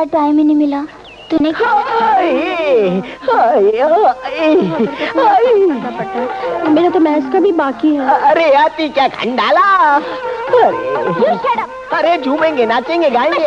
Time ही नहीं मिला। तूने क्या? मेरा तो मैथ्स का भी बाकी है। अरे आती क्या खंडाला। अरे झूमेंगे, नाचेंगे, गाएंगे।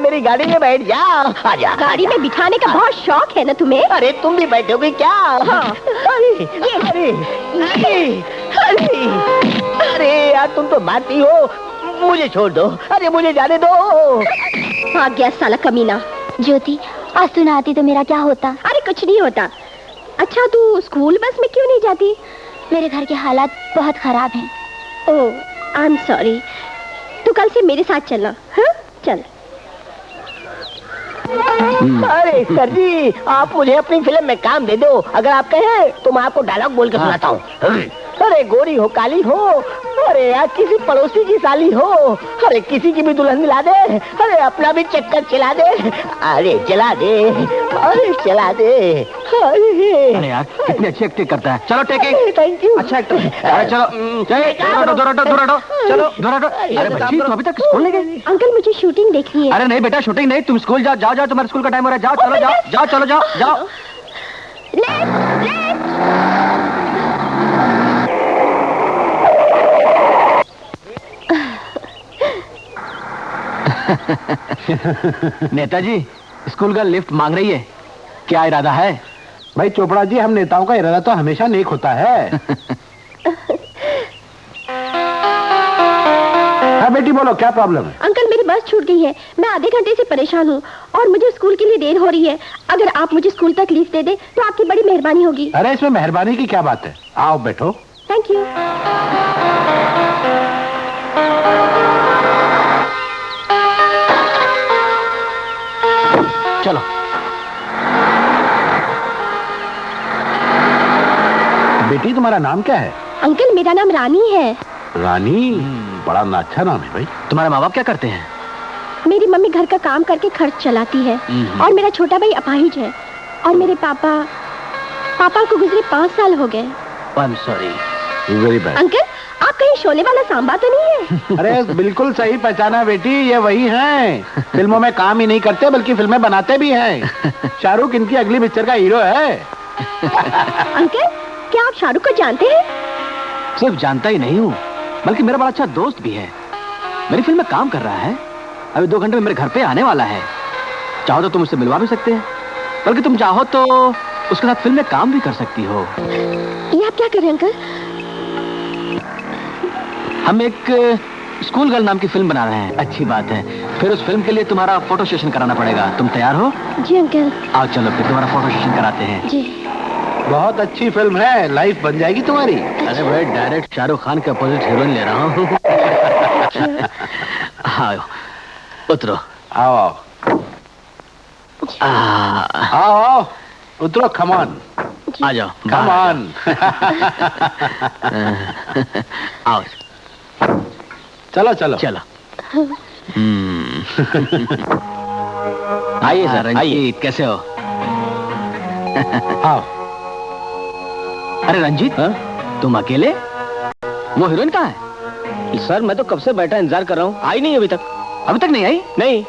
मेरी गाड़ी में बैठ जा। आजा। गाड़ी में बिठाने का बहुत शौक है ना तुम्हें? अरे तुम भी बैठोगी क्या? हाँ। अरे यार तुम तो मारती हो, मुझे छोड़ दो। अरे मुझे जाने दो। आ गया साला कमीना। ज्योति आज तू ना आती तो मेरा क्या होता? अरे कुछ नहीं होता। अच्छा तू स्कूल बस में क्यों नहीं जाती? मेरे घर के हालात बहुत खराब हैं। ओह आई एम सॉरी। तू कल से मेरे साथ चलना। हाँ चल। अरे सर जी आप मुझे अपनी फिल्म में काम दे दो। अगर आप कहें तो मैं आपको डायलॉग बोल के सुनाता हूँ। अरे गोरी हो काली हो, अरे यार किसी पड़ोसी की साली हो, अरे किसी की भी दुल्हन मिला दे, अरे अपना भी चक्कर चला दे, अरे चला दे, अरे चला दे। अरे यार कितनी अच्छी एक्टिंग करता है। चलो टेकिंग। Thank you. अच्छा एक्टर। अरे चलो चलो। अरे बच्ची तो अभी तक स्कूल नहीं गई? अंकल मुझे शूटिंग देखनी है। अरे नहीं बेटा शूटिंग नहीं, तुम स्कूल जाओ जाओ जाओ, तुम्हारे स्कूल का टाइम हो रहा है। जाओ चलो जाओ जाओ चलो जाओ जाओ। नेताजी स्कूल का लिफ्ट मांग रही है, क्या इरादा है? भाई चोपड़ा जी हम नेताओं का इरादा तो हमेशा नेक होता है। हाँ बेटी बोलो क्या प्रॉब्लम है? अंकल मेरी बस छूट गई है, मैं आधे घंटे से परेशान हूँ और मुझे स्कूल के लिए देर हो रही है। अगर आप मुझे स्कूल तक लीव दे दे तो आपकी बड़ी मेहरबानी होगी। अरे इसमें मेहरबानी की क्या बात है, आओ बैठो। Thank you. चलो बेटी तुम्हारा नाम क्या है? अंकल मेरा नाम रानी है। रानी? बड़ा अच्छा नाम है भाई। तुम्हारे माँ बाप क्या करते हैं? मेरी मम्मी घर का काम करके खर्च चलाती है और मेरा छोटा भाई अपाहिज है और मेरे पापा को गुजरे 5 साल हो गए। I am sorry. Very bad. Uncle आप कहीं शोले वाला सांबा तो नहीं है? अरे बिल्कुल सही पहचाना बेटी, ये वही हैं। फिल्मों में काम ही नहीं करते बल्कि फिल्में बनाते भी हैं। शाहरुख इनकी अगली पिक्चर का हीरो है। अंकल क्या आप शाहरुख को जानते हैं? सिर्फ जानता ही नहीं हूँ बल्कि मेरा बड़ा अच्छा दोस्त भी है, मेरी फिल्म में काम कर रहा है। अभी 2 घंटे में मेरे घर पे आने वाला है। चाहो तो तुम उससे मिलवा भी सकते हैं, बल्कि तुम चाहो तो उसके साथ फिल्म में काम भी कर सकती हो। ये आप क्या कर रहे हैं अंकल? हम एक स्कूल गर्ल नाम की फिल्म बना रहे हैं। अच्छी बात है। फिर उस फिल्म के लिए तुम्हारा फोटो सेशन कराना पड़ेगा। तुम तैयार हो? जी अंकल। आओ चलो फिर तुम्हारा फोटो सेशन कराते हैं। जी। बहुत अच्छी फिल्म है, लाइफ बन जाएगी तुम्हारी। अरे भाई डायरेक्ट शाहरुख खान के अपोजिट हीरोइन ले रहा हूँ। आओ उतरो। आओ आओ आओ आओ उतरो। कम ऑन आ जाओ। Come on. आओ चलो चलो चलो। आइए सर आइए। कैसे हो? आओ। अरे रंजीत, तुम अकेले? वो हीरोइन कहाँ है? सर मैं तो कब से बैठा इंतजार कर रहा हूँ, आई नहीं अभी तक। अभी तक नहीं आई? नहीं।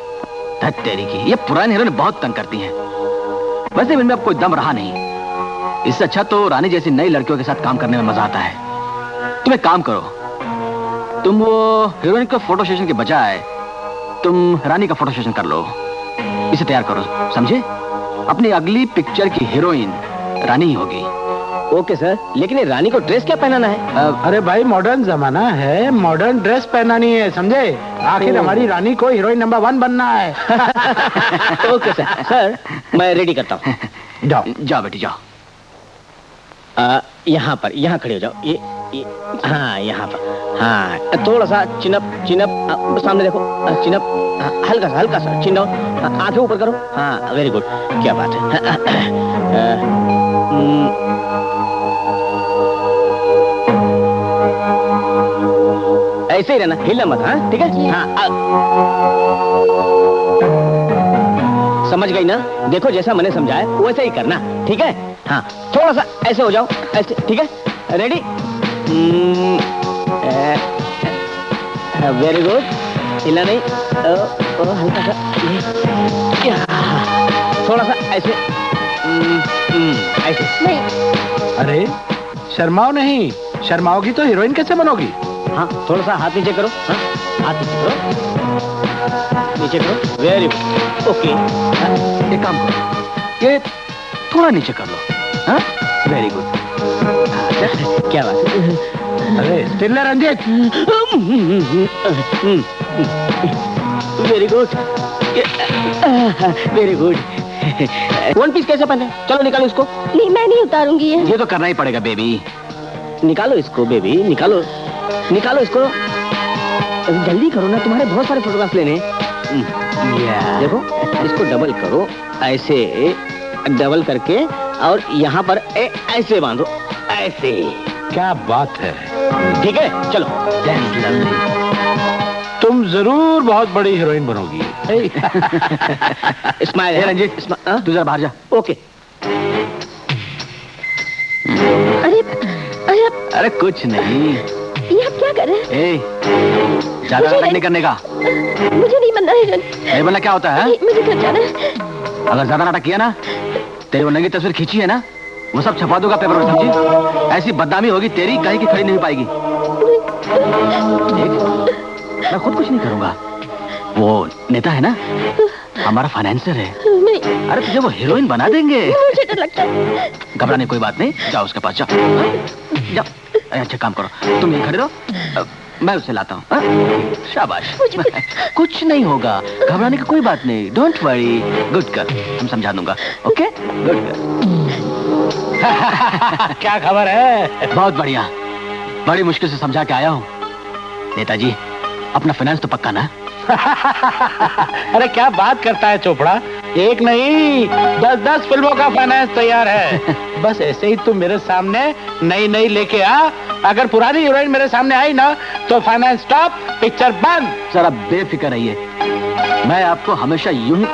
तेरी की ये पुरानी हीरोइन बहुत तंग करती हैं। वैसे इनमें अब कोई दम रहा नहीं। इससे अच्छा तो रानी जैसी नई लड़कियों के साथ काम करने में मजा आता है। तुम एक काम करो, तुम वो हीरोइन के फोटो सेशन के बजाय तुम रानी का फोटो सेशन कर लो। इसे तैयार करो, समझे? अपनी अगली पिक्चर की हीरोइन रानी ही होगी। ओके सर, लेकिन ये रानी को ड्रेस क्या पहनाना है? अरे भाई मॉडर्न जमाना है, मॉडर्न ड्रेस पहनानी है, समझे? आखिर हमारी रानी को हीरोइन नंबर 1 बनना है। Okay sir. सर मैं रेडी करता हूँ। जाओ जाओ बेटी जाओ। यहाँ पर, यहाँ खड़े हो जाओ। ये हाँ यहाँ पर। हाँ थोड़ा सा चिनअप चिनअप, सामने देखो। चिनअप हल्का सा चिन डाउन। आंखें ऊपर करो। हाँ वेरी गुड, क्या बात है। ऐसे ही रहना, हिलना मत। हाँ ठीक है। हाँ समझ गई ना? देखो जैसा मैंने समझाया वैसा ही करना, ठीक है? हाँ थोड़ा सा ऐसे हो जाओ, ऐसे, ठीक है? रेडी? Very good. हिला नहीं। हल्का सा थोड़ा सा ऐसे। ऐसे नहीं। अरे शर्माओ नहीं, शर्माओगी तो हीरोइन कैसे बनोगी? हाँ थोड़ा सा हाथ नीचे करो। हाँ हाथ नीचे करो, नीचे करो। Very good. ओके एक काम करो, ये थोड़ा नीचे कर लो। हाँ वेरी गुड। क्या बात है? अरे स्टिल है Ranjeet. Very good, very good. One piece कैसे पहने? चलो निकालो इसको। नहीं मैं नहीं उतारूंगी ये तो करना ही पड़ेगा बेबी। निकालो इसको बेबी, निकालो निकालो इसको। जल्दी करो ना, तुम्हारे बहुत सारे फोटोग्राफ लेने। देखो इसको डबल करो, ऐसे डबल करके, और यहाँ पर ऐसे बांधो, ऐसे। क्या बात है। ठीक है चलो। तुम जरूर बहुत बड़ी हीरोइन बनोगी। स्माइल है रंजीत, तू जरा बाहर जा। ओके। अरे कुछ नहीं। ये आप क्या कर रहे हैं? ज्यादा नाटक नहीं करने का। मुझे नहीं बनना हीरोइन। नहीं बनना क्या होता है? मुझे घर जाना है। अगर ज्यादा नाटक किया ना, तेरी वो नंगी तस्वीर खींची है ना, वो सब छपा दूंगा पेपर में, समझी? ऐसी बदनामी होगी तेरी, कहीं की खड़ी नहीं हो पाएगी। मैं खुद कुछ नहीं करूंगा। वो नेता है ना, हमारा फाइनेंसर है। नहीं। अरे तुझे वो हीरोइन बना देंगे। मुझे डर लगता है। घबराने कोई बात नहीं, जाओ उसके पास जाओ। जाओ। अच्छा काम करो, तुम यहीं खड़े रहो, मैं उसे लाता हूँ। शाबाश। कुछ नहीं होगा, घबराने की कोई बात नहीं। Don't worry. गुड गर्ल, हम समझा दूंगा। Okay good girl. क्या खबर है? बहुत बढ़िया, बड़ी मुश्किल से समझा के आया हूँ। नेताजी अपना फाइनेंस तो पक्का ना? अरे क्या बात करता है चोपड़ा, एक नहीं 10-10 फिल्मों का फाइनेंस तैयार है। बस ऐसे ही तुम मेरे सामने नई नई लेके आ। अगर पुरानी हीरोइन मेरे सामने आई ना तो फाइनेंस स्टॉप, पिक्चर बंद। जरा बेफिक्र रहिए, मैं आपको हमेशा यूं ही।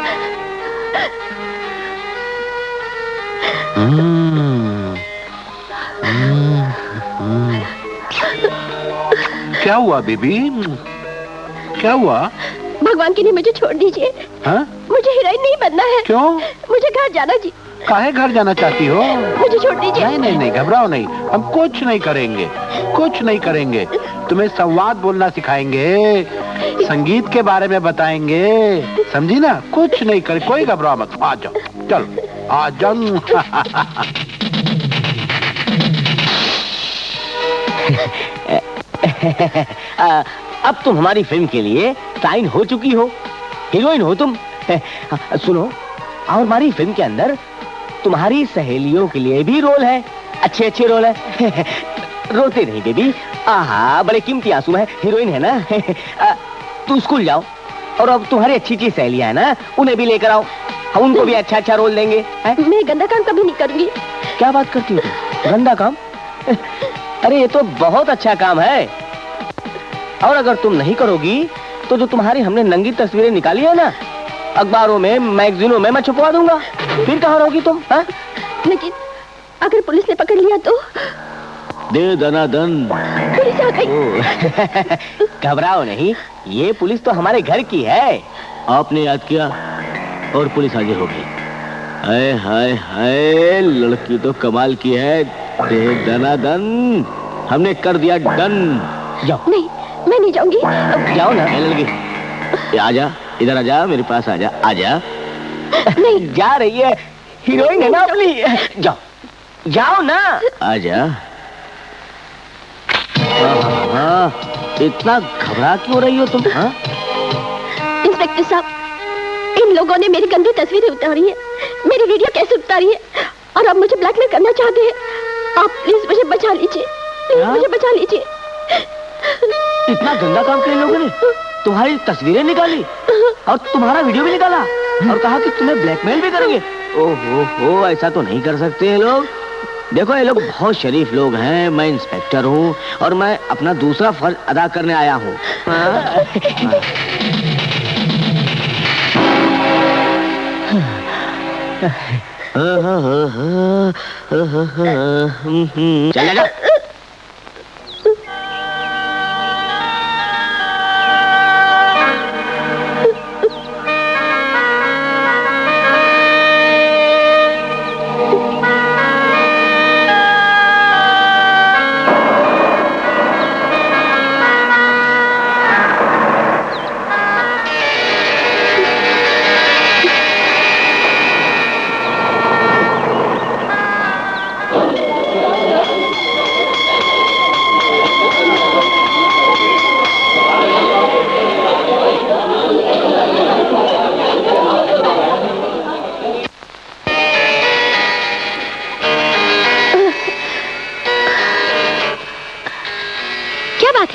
क्या हुआ बेबी, क्या हुआ? भगवान के लिए मुझे छोड़ दीजिए। हाँ? मुझे हीरोइन नहीं बनना है। क्यों? मुझे घर जाना जी। काहे घर जाना चाहती हो? मुझे छोड़ दीजिए। नहीं नहीं नहीं, घबराओ नहीं, हम कुछ नहीं करेंगे, कुछ नहीं करेंगे। तुम्हें संवाद बोलना सिखाएंगे, संगीत के बारे में बताएंगे, समझी ना? कुछ नहीं करे, कोई घबराओ मत। आ जाओ, चलो। आजा। अब तुम हमारी फिल्म के लिए साइन हो चुकी हो, हीरोइन हो तुम। सुनो, और हमारी फिल्म के अंदर तुम्हारी सहेलियों के लिए भी रोल है, अच्छे अच्छे रोल है। रोते नहीं बेबी, आहा बड़े कीमती आंसू है, हीरोइन है ना। तू स्कूल जाओ, और अब तुम्हारी अच्छी अच्छी सहेलियां है ना, उन्हें भी लेकर आओ, हम उनको भी अच्छा अच्छा रोल देंगे। मैं गंदा काम कभी नहीं करूंगी। क्या बात करती हो तुम? गंदा काम? अरे ये तो बहुत अच्छा काम है, और अगर तुम नहीं करोगी तो जो तुम्हारी हमने नंगी तस्वीरें निकाली है ना, अखबारों में मैगजीनों में मैं छुपवा दूंगा, फिर कहाँ रहोगी तुम? हा? लेकिन अगर पुलिस ने पकड़ लिया तो? दे दनादन। पुलिस आ गई। घबराओ नहीं, ये पुलिस तो हमारे घर की है। आपने याद किया और पुलिस आगे हो गई। हाय हाय हाय, लड़की तो कमाल की है। दे दनादन, हमने कर दिया डन। जाओ। नहीं, मैं नहीं जाऊंगी। जाओ ना। लड़की आजा, इधर आजा, मेरे पास आजा, आजा। नहीं जा रही है, हीरोइन है ना अपनी। जाओ जाओ ना। आजा। हाँ, इतना घबरा क्यों रही हो तुम? हाँ? इंस्पेक्टर साहब, इन लोगों ने मेरी गंदी तस्वीरें उतारी है, मेरी वीडियो कैसे उतारी है, और अब मुझे ब्लैकमेल करना चाहते हैं। आप प्लीज मुझे बचा लीजिए, प्लीज मुझे बचा लीजिए। इतना गंदा काम किया इन लोगों ने, तुम्हारी तस्वीरें निकाली और तुम्हारा वीडियो भी निकाला, और कहा कि तुम्हें ब्लैकमेल भी करेंगे। ओहो, ऐसा तो नहीं कर सकते ये लोग। देखो, ये लोग बहुत शरीफ लोग हैं, मैं इंस्पेक्टर हूँ और मैं अपना दूसरा फर्ज अदा करने आया हूँ। चल जा।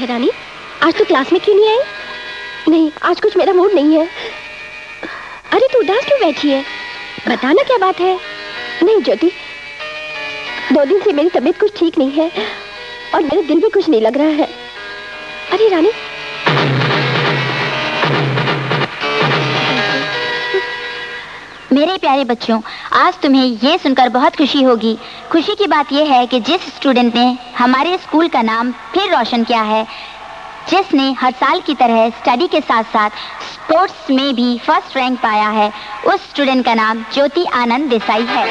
रानी, आज तो क्लास में क्यों नहीं आई? नहीं, आज कुछ मेरा मूड नहीं है। अरे तू उदास क्यों बैठी है? बताना क्या बात है? नहीं ज्योति, 2 दिन से मेरी तबीयत कुछ ठीक नहीं है और मेरा दिल भी कुछ नहीं लग रहा है। अरे रानी, मेरे प्यारे बच्चों, आज तुम्हें ये सुनकर बहुत खुशी होगी। खुशी की बात यह है कि जिस स्टूडेंट ने हमारे स्कूल का नाम फिर रोशन किया है, जिसने हर साल की तरह स्टडी के साथ साथ स्पोर्ट्स में भी फर्स्ट रैंक पाया है, उस स्टूडेंट का नाम ज्योति आनंद देसाई है।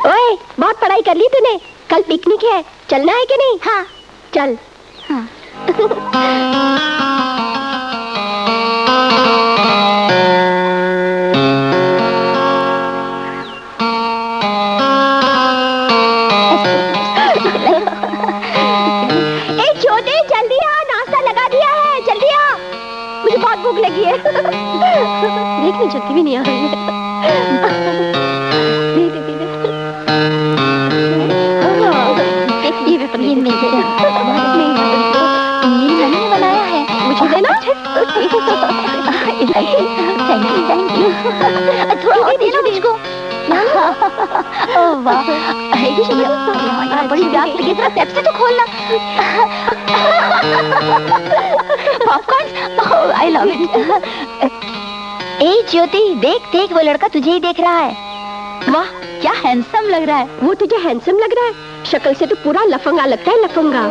ओए, बहुत पढ़ाई कर ली तूने? कल पिकनिक है, चलना है कि नहीं? हाँ चल। हाँ। छोटे, जल्दी आ, नाश्ता लगा दिया है, जल्दी आ, मुझे बहुत भूख लगी है। देखने चलती भी नहीं आ रही है। ये मैंने बनाया है, मुझे देना। Thank you. थोड़ा और देना मुझको। ओह वाह, बड़ी प्यास लगी, जरा पेप्सी तो खोलना। Popcorn, I love it. ए ज्योति, देख देख, वो लड़का तुझे ही देख रहा है। वाह, क्या हैंडसम लग रहा है। वो तुझे हैंडसम लग रहा है? शक्ल से तो पूरा लफंगा लगता है, लफंगा।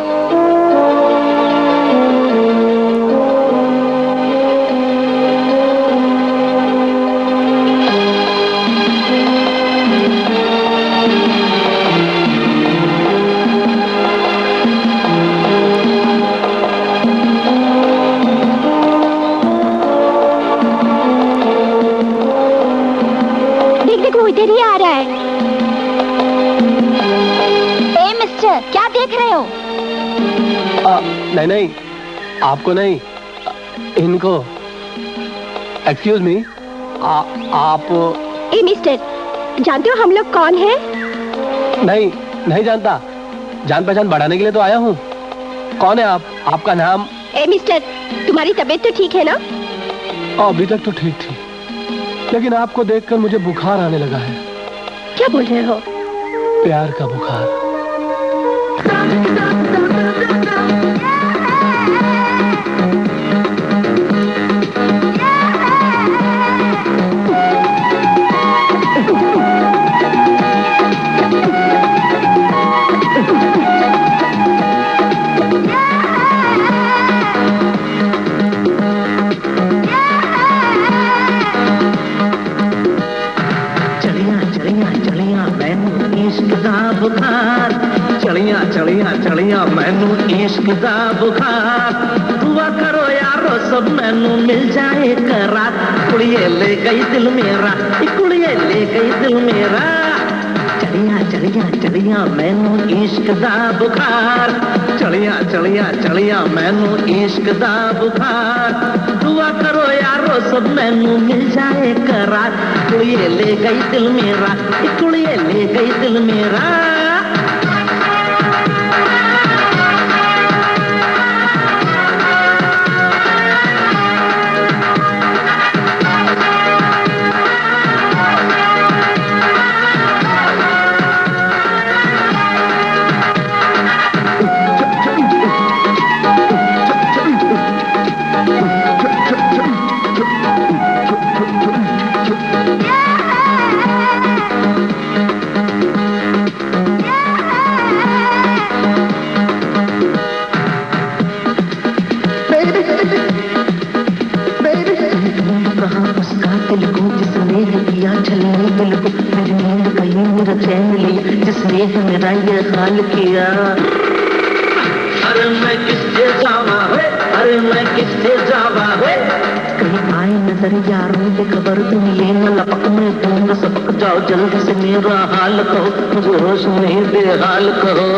देख रहे हो? नहीं नहीं, आपको नहीं, इनको। एक्सक्यूज मी, आप? ए मिस्टर, जानते हो हम लोग कौन हैं? नहीं, नहीं जानता। जान पहचान बढ़ाने के लिए तो आया हूँ। कौन है आप? आपका नाम? ए मिस्टर, तुम्हारी तबीयत तो ठीक है ना? अभी तक तो ठीक थी, लेकिन आपको देखकर मुझे बुखार आने लगा है। क्या बोल रहे हो? प्यार का बुखार। चलिया मैनू इश्क दा बुखार, दुआ करो यारो सब मैनू मिल जाए करार। कुड़िए ले गई दिल मेरा, कुड़िए ले गई दिल मेरा। चलिया मैनू इश्क दा बुखार, चलिया मैनू इश्क दा बुखार। दुआ करो यारो सब मैनू मिल जाए करार। कुड़िए ले गई दिल मेरा, कुड़िए ले गई दिल मेरा। जिसने मेरा ये हाल किया। अरे मैं किससे जावा है, अरे मैं किससे जावा है। कहीं आए नजर यारों पे खबर तुम ये न लपक में दूंगा सबक जाओ जल्दी से मेरा हाल कहो, मुझे होश नहीं बेहाल कहो।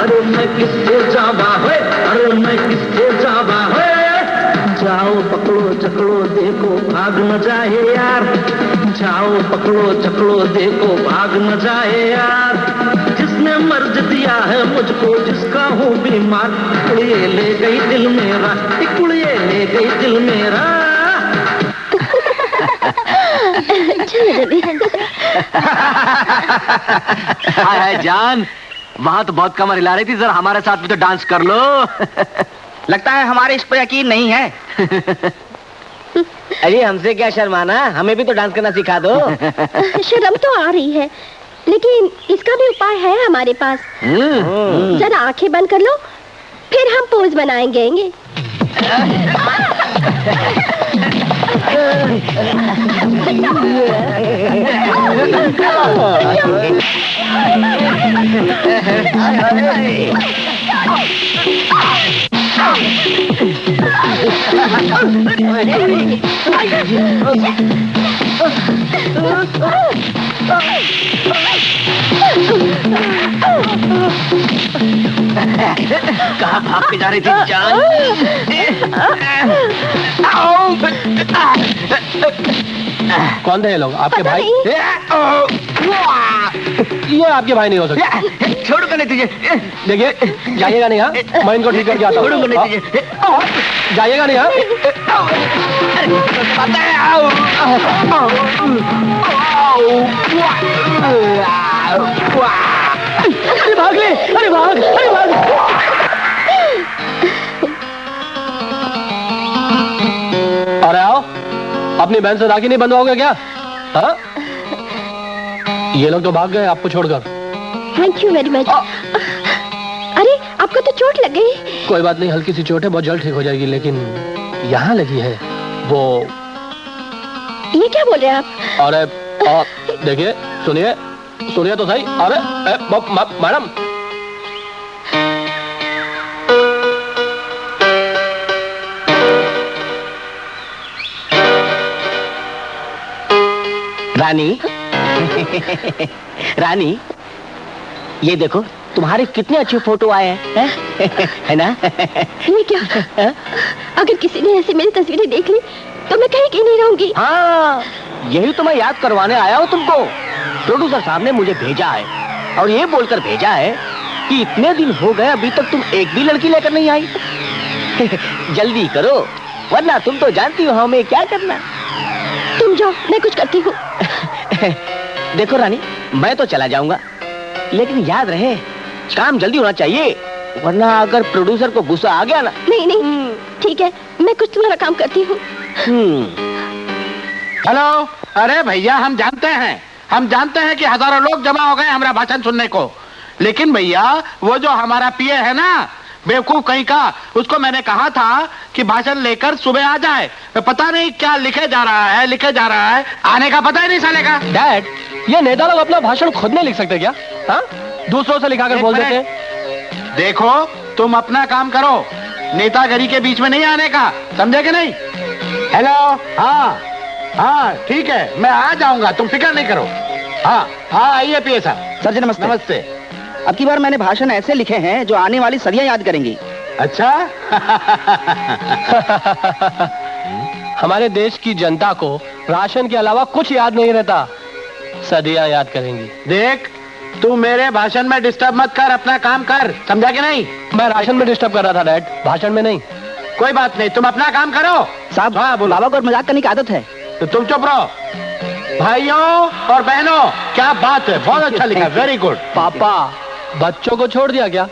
अरे मैं किससे जावा है, अरे मैं किससे जावा है। जाओ पकड़ो चकड़ो देखो भाग न जाए यार, जाओ पकड़ो चकड़ो देखो भाग न जाए यार। जिसने मर्ज दिया है मुझको जिसका हूँ बीमार, कुड़िए ले गई दिल मेरा, कुड़िए ले गई दिल मेरा। हाय जान, वहाँ तो बहुत कमर हिला रही थी, जरा हमारे साथ भी तो डांस कर लो। लगता है हमारे इस पर यकीन नहीं है। अरे हमसे क्या शर्माना, हमें भी तो डांस करना सिखा दो। शर्म तो आ रही है, लेकिन इसका भी उपाय है हमारे पास। जरा आंखें बंद कर लो, फिर हम पोज बनाएंगे। कहाँ भाग के जा रही थी जान? कौन थे ये लोग? आपके भाई? ये आपके भाई नहीं हो सकते। छोड़ूंगा नहीं तुझे। देखिए, जाइएगा नहीं, हाँ? मैं इनको ठीक करके आता हूँ। छोड़ूंगा नहीं तुझे। जाइएगा नहीं, हाँ? पता है। अरे भाग ले, अरे भाग, अरे भाग। अरे आओ, अपनी बहन से राखी नहीं बंधवाओगे क्या? हाँ? ये लोग तो भाग गए आपको छोड़कर। Thank you very much. अरे आपको तो चोट लग गई। कोई बात नहीं, हल्की सी चोट है, बहुत जल्द ठीक हो जाएगी, लेकिन यहाँ लगी है वो। ये क्या बोल रहे हैं आप? अरे देखिए, सुनिए सुनिए तो सही। अरे मैडम, रानी। रानी, ये देखो तुम्हारे कितने अच्छे फोटो आए हैं है ना? ये क्या? अगर किसी ने ऐसी मेरी तस्वीरें देख ली तो मैं कहीं की नहीं रहूंगी। हाँ, यही तो मैं याद करवाने आया हूँ तुमको। प्रोड्यूसर साहब ने मुझे भेजा है और ये बोलकर भेजा है कि इतने दिन हो गए अभी तक तुम एक भी लड़की लेकर नहीं आई। जल्दी करो वरना तुम तो जानती हो हमें क्या करना। तुम जाओ, मैं कुछ करती हूँ। देखो रानी, मैं तो चला जाऊंगा लेकिन याद रहे काम जल्दी होना चाहिए, वरना अगर प्रोड्यूसर को गुस्सा आ गया ना। नहीं नहीं, ठीक है, मैं कुछ तुम्हारा काम करती हूँ। हेलो, अरे भैया हम जानते हैं कि हजारों लोग जमा हो गए हमारा भाषण सुनने को, लेकिन भैया वो जो हमारा पीए है ना, बेवकूफ कहीं का, उसको मैंने कहा था कि भाषण लेकर सुबह आ जाए। पता नहीं क्या लिखे जा रहा है, आने का पता ही नहीं चलेगा। डैड, ये नेता लोग अपना भाषण खुद नहीं लिख सकते क्या? हाँ, दूसरों से लिखाकर बोल देते। देखो तुम अपना काम करो, नेतागिरी के बीच में नहीं आने का, समझे कि नहीं? हेलो, हाँ ठीक है, मैं आ जाऊंगा, तुम फिक्र नहीं करो। हाँ आइए पीए साहब। सर जी नमस्ते। नमस्ते। अब की बार मैंने भाषण ऐसे लिखे हैं जो आने वाली सदियां याद करेंगी। अच्छा। हमारे देश की जनता को राशन के अलावा कुछ याद नहीं रहता, सदियां याद करेंगी। देख, तू मेरे भाषण में डिस्टर्ब मत कर, अपना काम कर, समझा कि नहीं? मैं राशन में डिस्टर्ब कर रहा था डैड, भाषण में नहीं। कोई बात नहीं, तुम अपना काम करो। साहब, हाँ बोलो। बाबा को मजाक करने की आदत है। तो तुम चुप रहो। भाइयों और बहनों, क्या बात है, बहुत अच्छा लिखा, वेरी गुड। पापा, बच्चों को छोड़ दिया क्या?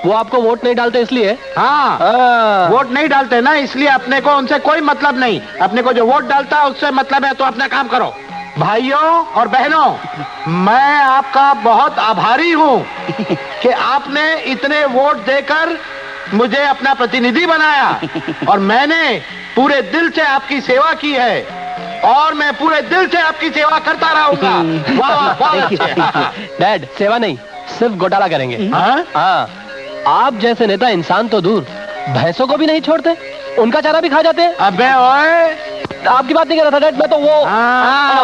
वो आपको वोट नहीं डालते इसलिए? हाँ, वोट नहीं डालते ना, इसलिए अपने को उनसे कोई मतलब नहीं, अपने को जो वोट डालता है उससे मतलब है, तो अपना काम करो। भाइयों और बहनों, मैं आपका बहुत आभारी हूँ कि आपने इतने वोट देकर मुझे अपना प्रतिनिधि बनाया और मैंने पूरे दिल से आपकी सेवा की है और मैं पूरे दिल से आपकी सेवा करता रहूंगा। वाह। डैड, सेवा नहीं, सिर्फ घोटाला करेंगे। हाँ, आप जैसे नेता इंसान तो दूर, भैंसों को भी नहीं छोड़ते, उनका चारा भी खा जाते हैं। अबे ओए, आपकी बात नहीं कर रहा था डैड, मैं तो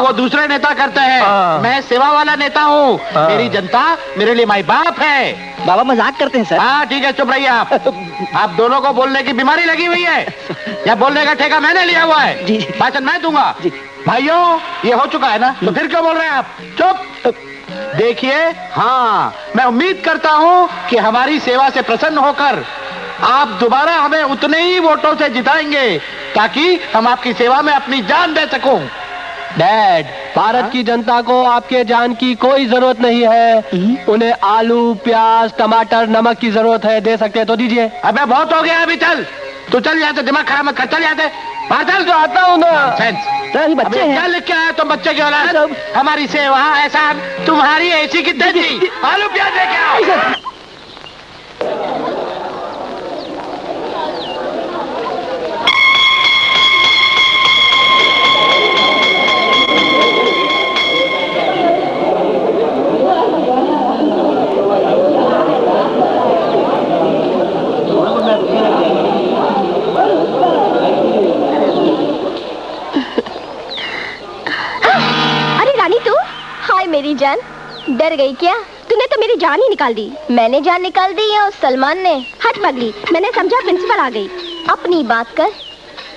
वो दूसरे नेता करते हैं, मैं सेवा वाला नेता हूँ। मेरी जनता मेरे लिए माई बाप है। बाबा मजाक करते हैं सर। हाँ ठीक है, चुप रहिए आप दोनों को बोलने की बीमारी लगी हुई है, या बोलने का ठेका मैंने लिया हुआ है? जी। भाषण मैं दूंगा। भाइयों, ये हो चुका है ना, तो फिर क्यों बोल रहे हैं आप? चुप। देखिए, हाँ, मैं उम्मीद करता हूँ कि हमारी सेवा से प्रसन्न होकर आप दोबारा हमें उतने ही वोटों से जिताएंगे ताकि हम आपकी सेवा में अपनी जान दे सकूं। डैड, भारत की जनता को आपके जान की कोई जरूरत नहीं है, उन्हें आलू, प्याज, टमाटर, नमक की जरूरत है, दे सकते हैं तो दीजिए। अबे बहुत हो गया, अभी चल, तू चल जाते, दिमाग खराब मत कर, चल जाते, बाहर चल। तो आता हूँ ना। सर, बच्चे हैं। क्या लिख के आया तुम? बच्चे की औलाद, हमारी सेवा, एहसान, तुम्हारी ऐसी की तेजी। आलू प्याज लेके आओ। मेरी जान, डर गई क्या? तूने तो मेरी जान ही निकाल दी। मैंने जान निकाल दी या उस सलमान ने? हट पगली, मैंने समझा प्रिंसिपल आ गई। अपनी बात कर,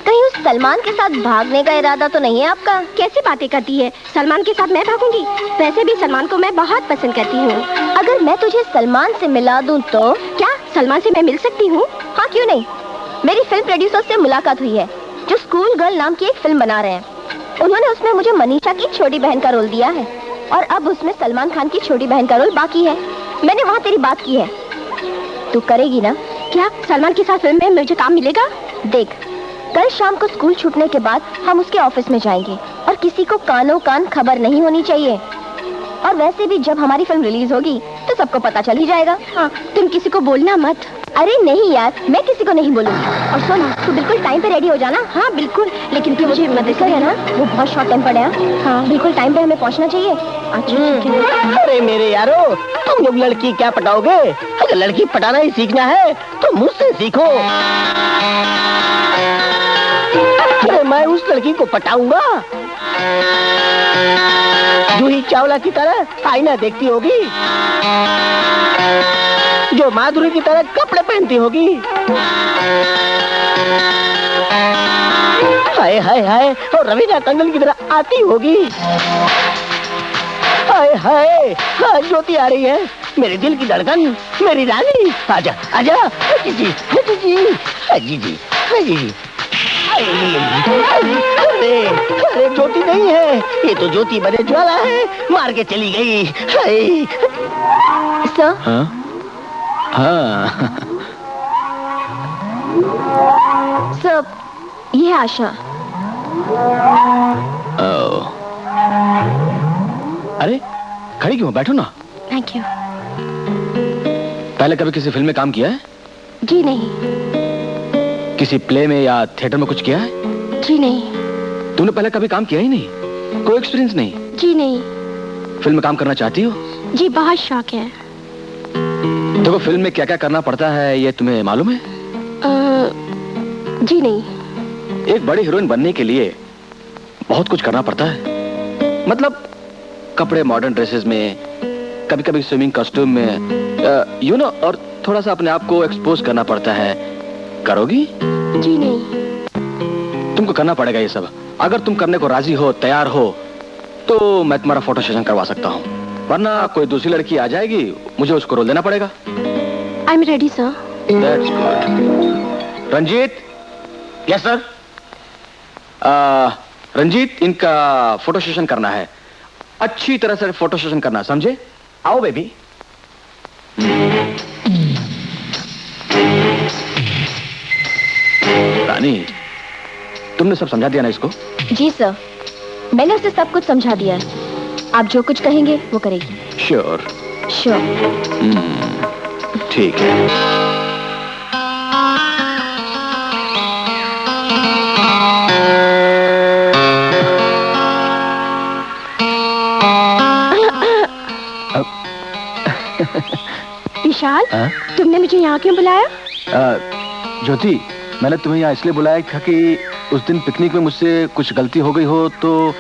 कहीं उस सलमान के साथ भागने का इरादा तो नहीं है आपका? कैसी बातें करती है, सलमान के साथ मैं भागूंगी? वैसे भी सलमान को मैं बहुत पसंद करती हूँ। अगर मैं तुझे सलमान से मिला दूं तो? क्या सलमान से मैं मिल सकती हूँ? हाँ, क्यों नहीं। मेरी फिल्म प्रोड्यूसर से मुलाकात हुई है जो स्कूल गर्ल नाम की एक फिल्म बना रहे हैं। उन्होंने उसमें मुझे मनीषा की छोटी बहन का रोल दिया है और अब उसमें सलमान खान की छोटी बहन का रोल बाकी है। मैंने वहाँ तेरी बात की है, तू करेगी ना? क्या सलमान के साथ फिल्म में मुझे काम मिलेगा? देख, कल शाम को स्कूल छूटने के बाद हम उसके ऑफिस में जाएंगे और किसी को कानों कान खबर नहीं होनी चाहिए। और वैसे भी जब हमारी फिल्म रिलीज होगी तो सबको पता चल ही जाएगा। हाँ, तुम किसी को बोलना मत। अरे नहीं यार, मैं किसी को नहीं बोलूंगी। और सुन, तू बिल्कुल टाइम पे रेडी हो जाना। हाँ बिल्कुल, लेकिन तू मुझे मदद करे ना, वो बहुत शॉर्ट टेम्पर्ड है। हाँ, बिल्कुल टाइम पे हमें पहुंचना चाहिए। अच्छा। अरे मेरे यारो, तुम लोग लड़की क्या पटाओगे? अगर लड़की पटाना ही सीखना है तो मुझसे सीखो। अरे मैं उस लड़की को पटाऊंगा। जूही चावला की तरह आईना देखती होगी, जो माधुरी की तरह कपड़े पहनती होगी। हाय हाय हाय, और रवीना टंडन की तरह आती होगी। हाय हाय, हाँ ज्योति आ रही है, मेरे दिल की धड़कन, मेरी रानी। आजा आजा जी जी जी जी जी जी जी। अरे ज्योति नहीं है, ये तो ज्योति बने ज्वाला है, मार के चली गई। सर। हाँ हाँ। सर, ये है आशा। अरे खड़ी क्यों, बैठो ना। Thank you. पहले कभी किसी फिल्म में काम किया है? जी नहीं। किसी प्ले में या थिएटर में कुछ किया है? जी नहीं। तूने पहले कभी काम किया ही नहीं? कोई एक्सपीरियंस नहीं? जी नहीं। फिल्म में काम करना चाहती हो? जी बहुत शौक है। देखो फिल्म में क्या क्या करना पड़ता है ये तुम्हें मालूम है? जी नहीं। एक बड़ी हीरोइन बनने के लिए बहुत कुछ करना पड़ता है। मतलब कपड़े मॉडर्न ड्रेसेस में, कभी कभी स्विमिंग कॉस्ट्यूम में, यू नो, और थोड़ा सा अपने आप को एक्सपोज करना पड़ता है। करोगी? जी नहीं। तुमको करना पड़ेगा ये सब। अगर तुम करने को राजी हो, तैयार हो, तो मैं तुम्हारा फोटो सेशन करवा सकता हूँ, वरना कोई दूसरी लड़की आ जाएगी, मुझे उसको रोल देना पड़ेगा। I am ready sir. That's good. Ranjeet. Yes sir. Ranjeet, इनका फोटो सेशन करना है, अच्छी तरह से फोटो सेशन करना, समझे? आओ बेबी। रानी, तुमने सब समझा दिया ना इसको? जी सर, मैंने उसे सब कुछ समझा दिया है। आप जो कुछ कहेंगे वो करेगी। श्योर? श्योर। ठीक है। विशाल, तुमने मुझे यहाँ क्यों बुलाया? ज्योति, मैंने तुम्हें यहाँ इसलिए बुलाया था कि उस दिन पिकनिक में मुझसे कुछ गलती हो गई हो तो,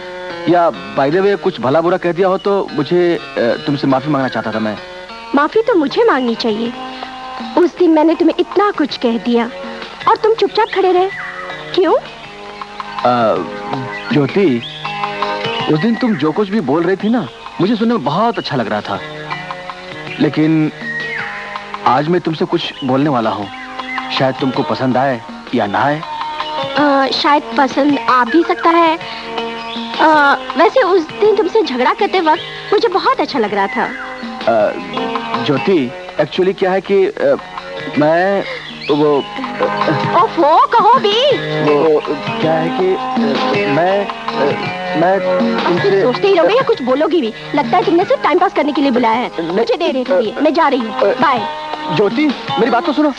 या बाय द वे कुछ भला बुरा कह दिया हो तो मुझे तुमसे माफी मांगना चाहता था मैं। माफी तो मुझे मांगनी चाहिए। उस दिन मैंने तुम्हें इतना कुछ कह दिया और तुम चुपचाप खड़े रहे, क्यों? ज्योति, उस दिन तुम जो कुछ भी बोल रही थी ना, मुझे सुनने में बहुत अच्छा लग रहा था, लेकिन आज मैं तुमसे कुछ बोलने वाला हूँ। शायद तुमको पसंद आए या ना आए। शायद पसंद आ भी सकता है। वैसे उस दिन तुमसे झगड़ा करते वक्त मुझे बहुत अच्छा लग रहा था। ज्योति, एक्चुअली क्या है कि मैं वो ओफो, कहो भी। वो क्या है कि मैं तुमसे सोचते ही रहोगे या कुछ बोलोगी भी? लगता है तुमने सिर्फ टाइम पास करने के लिए बुलाया है। मुझे दे रही थी, मैं जा रही हूँ। बाय। ज्योति, मेरी बात तो सुनो।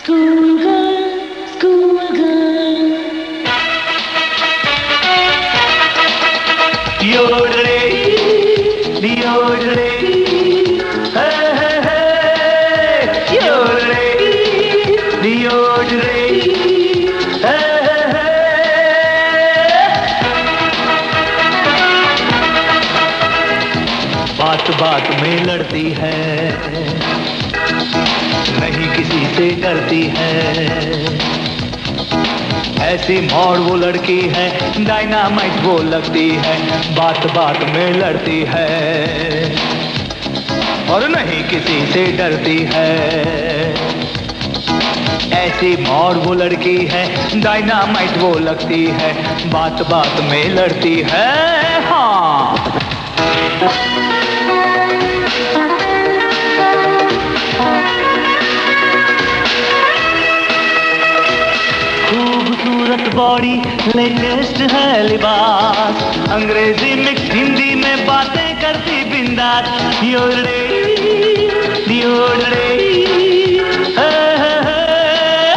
बात बात में लड़ती है, नहीं किसी से डरती है। ऐसी मौड़ वो लड़की है, डायनामाइट वो लगती है। बात बात में लड़ती है और नहीं किसी से डरती है। ऐसी मौड़ वो लड़की है, डायनामाइट वो लगती है। बात बात में लड़ती है। हाँ, खूबसूरत बॉडी, लेटेस्ट है लिबास, अंग्रेजी मिक्स हिंदी में बातें करती बिंदास। योरे योरे,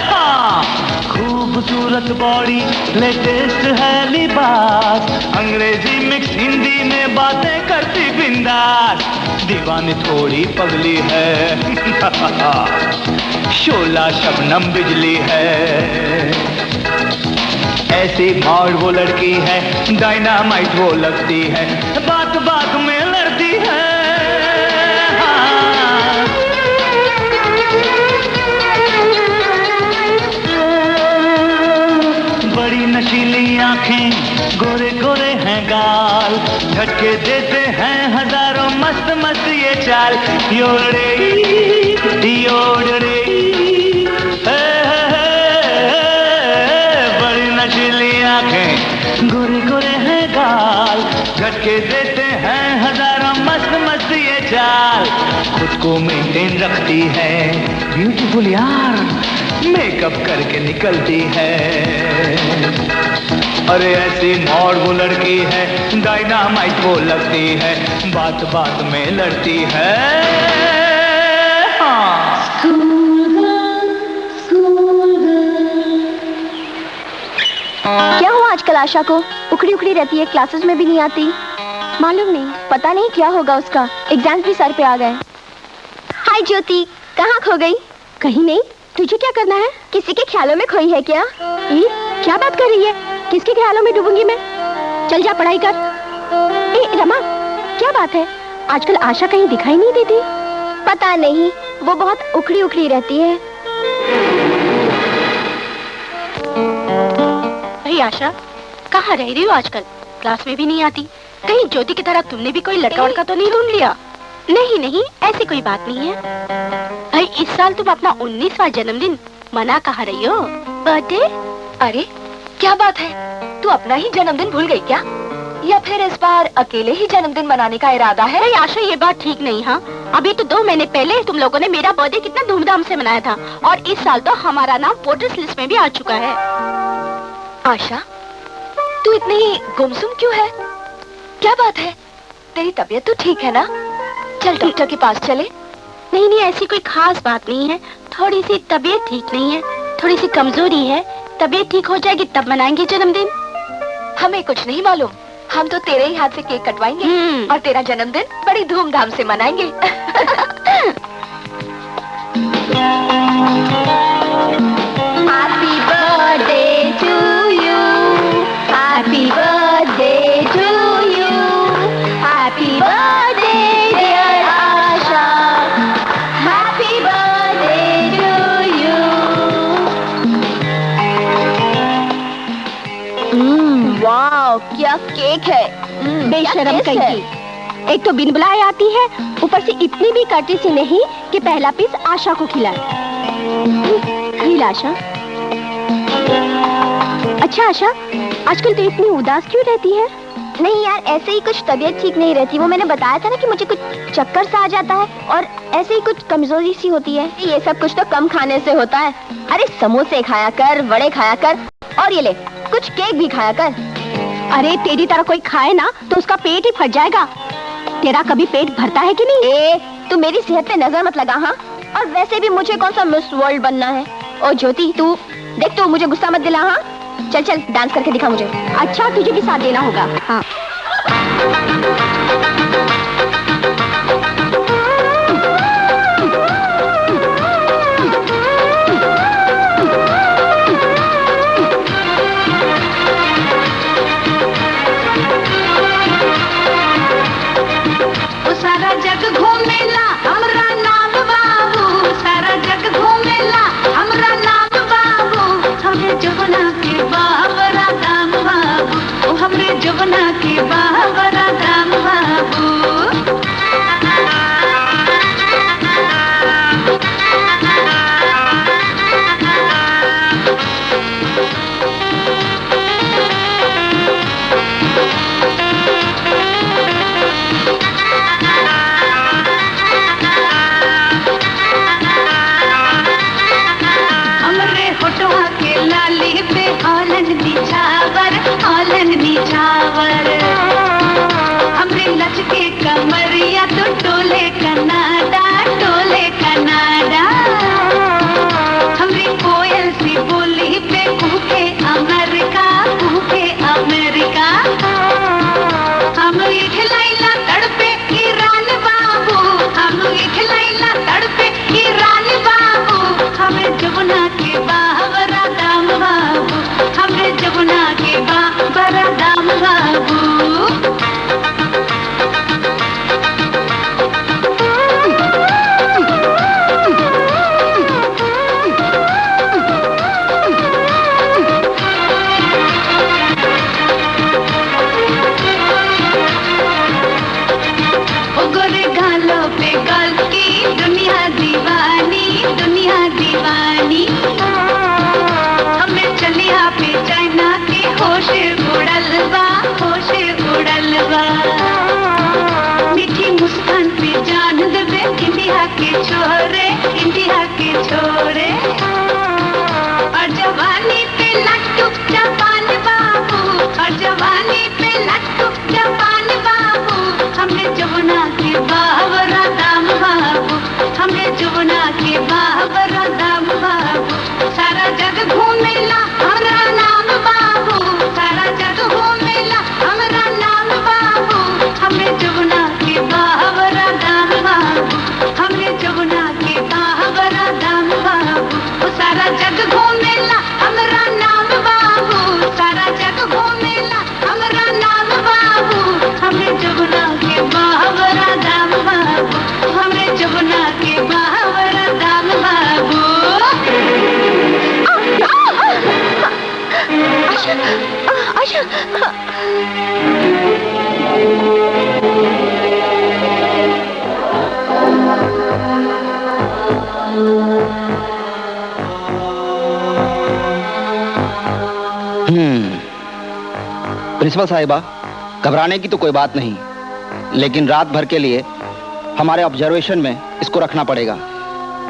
हाँ, खूबसूरत बॉडी, लेटेस्ट है लिबास, अंग्रेजी मिक्स हिंदी में बातें करती बिंदास। दीवानी थोड़ी पगली है, शोला शबनम बिजली है। ऐसी मौड़ वो लड़की है, डायनामाइट वो लगती है। बात बात में लड़ती नशीली आंखें, गोरे गोरे हैं गाल, झटके देते हैं हजारों मस्त मस्त ये चाल। योड़े योड़े बड़ी नशीली आंखें, गोरे गोरे हैं गाल, झटके देते हैं हजारों मस्त मस्त ये चाल। खुद को मेंटेन रखती है, ब्यूटीफुल यार, मेकअप करके निकलती है। अरे ऐसी मॉड वो लड़की है, डायनामाइट वो लगती है, बात बात में लड़ती है। क्या हुआ आजकल आशा को? उखड़ी उखड़ी रहती है, क्लासेस में भी नहीं आती। मालूम नहीं, पता नहीं क्या होगा उसका। एग्जाम्स भी सर पे आ गए। हाय ज्योति, कहाँ खो गई? कहीं नहीं। तुझे क्या करना है? किसी के ख्यालों में खोई है क्या? क्या बात कर रही है? किसके ख्यालों में डूबूंगी मैं? चल जा पढ़ाई कर। रमा, क्या बात है? आजकल आशा कहीं दिखाई नहीं देती। पता नहीं, वो बहुत उखड़ी उखड़ी रहती है। आशा, कहाँ रह रही हो आजकल? क्लास में भी नहीं आती। कहीं ज्योति की तरह तुमने भी कोई लड़का वड़का तो नहीं ढूंढ लिया? नहीं नहीं, ऐसी कोई बात नहीं है। भाई इस साल तुम अपना 19वां जन्मदिन मना कहाँ रही हो? बर्थडे? अरे क्या बात है, तू अपना ही जन्मदिन भूल गई क्या? या फिर इस बार अकेले ही जन्मदिन मनाने का इरादा है? नहीं आशा, ये बात ठीक नहीं। हाँ, अभी तो 2 महीने पहले तुम लोगों ने मेरा बर्थडे कितना धूमधाम से मनाया था, और इस साल तो हमारा नाम वोटर्स लिस्ट में भी आ चुका है। आशा, तू इतनी गुमसुम क्यों है? क्या बात है? तेरी तबीयत तो ठीक है ना? चल डॉक्टर के पास चले। नहीं नहीं, ऐसी कोई खास बात नहीं है। थोड़ी सी तबीयत ठीक नहीं है, थोड़ी सी कमजोरी है। तबीयत ठीक हो जाएगी तब मनाएंगे जन्मदिन। हमें कुछ नहीं मालूम, हम तो तेरे ही हाथ से केक कटवाएंगे और तेरा जन्मदिन बड़ी धूमधाम से मनाएंगे। Happy birthday to you, happy birthday to you, happy birthday dear Asha, happy birthday to you. Wow, क्या केक है। बेशरम कहीं। एक तो बिन बुलाए आती है, ऊपर से इतनी भी कर्टेसी नहीं कि पहला पीस आशा को खिलाए। आशा, अच्छा आशा, आजकल तो इतनी उदास क्यों रहती है? नहीं यार, ऐसे ही कुछ तबीयत ठीक नहीं रहती। वो मैंने बताया था ना कि मुझे कुछ चक्कर सा आ जाता है और ऐसे ही कुछ कमजोरी सी होती है। ये सब कुछ तो कम खाने से होता है। अरे समोसे खाया कर, वड़े खाया कर, और ये ले कुछ केक भी खाया कर। अरे तेरी तरह कोई खाए ना तो उसका पेट ही फट जाएगा। तेरा कभी पेट भरता है कि नहीं? तू मेरी सेहत पे नजर मत लगा। हाँ, और वैसे भी मुझे कौन सा मिस वर्ल्ड बनना है। ओ ज्योति, तू देख, तू मुझे गुस्सा मत दिला। हाँ चल चल, डांस करके दिखा मुझे। अच्छा, तुझे भी साथ देना होगा। हाँ सारा जग घूमेला हमरा नाम बाबू, सारा जग घूमेला हमरा नाम बाबू। हमरे जवना के बाबरा दाम बाबू, ओ हमरे जवना के बाबरा दाम बाबू। निछावर हमरे लचके कमरिया तो टोले कनाडा, टोले कनाडा। हमरी कोयल सी बोली पे कूके अमेरिका, कूके अमेरिका। हम खिलाइला तड़पे ईरान बाबू, हम खिलाइला तड़पे ईरान बाबू। हमें जमुना के बाबरा दाम बाबू, हमें जमुना के बाबरा दाम बाबू। हर जवानी पे लट्टू जवान बाबू, हमरे जमुना के बाबरा दाम बाबू, हमरे जमुना के बाबरा दाम बाबू, सारा जग घूमेला हमरा नाम बाबू, सारा जग घूमेला हमरा नाम बाबू, हमरे जमुना के बाबरा दाम बाबू, हमरे जमुना के बाबरा दाम बाबू, सारा जग घूमेला हमरा नाम बाबू, सारा जग घूमेला हमरा नाम बाबू, हमरे जमुना के बाबरा दाम बाबू, हमरे जमुना के बाबरा दाम बाबू। आशा, आशा। प्रिंसिपल साहिबा, घबराने की तो कोई बात नहीं, लेकिन रात भर के लिए हमारे ऑब्जर्वेशन में इसको रखना पड़ेगा।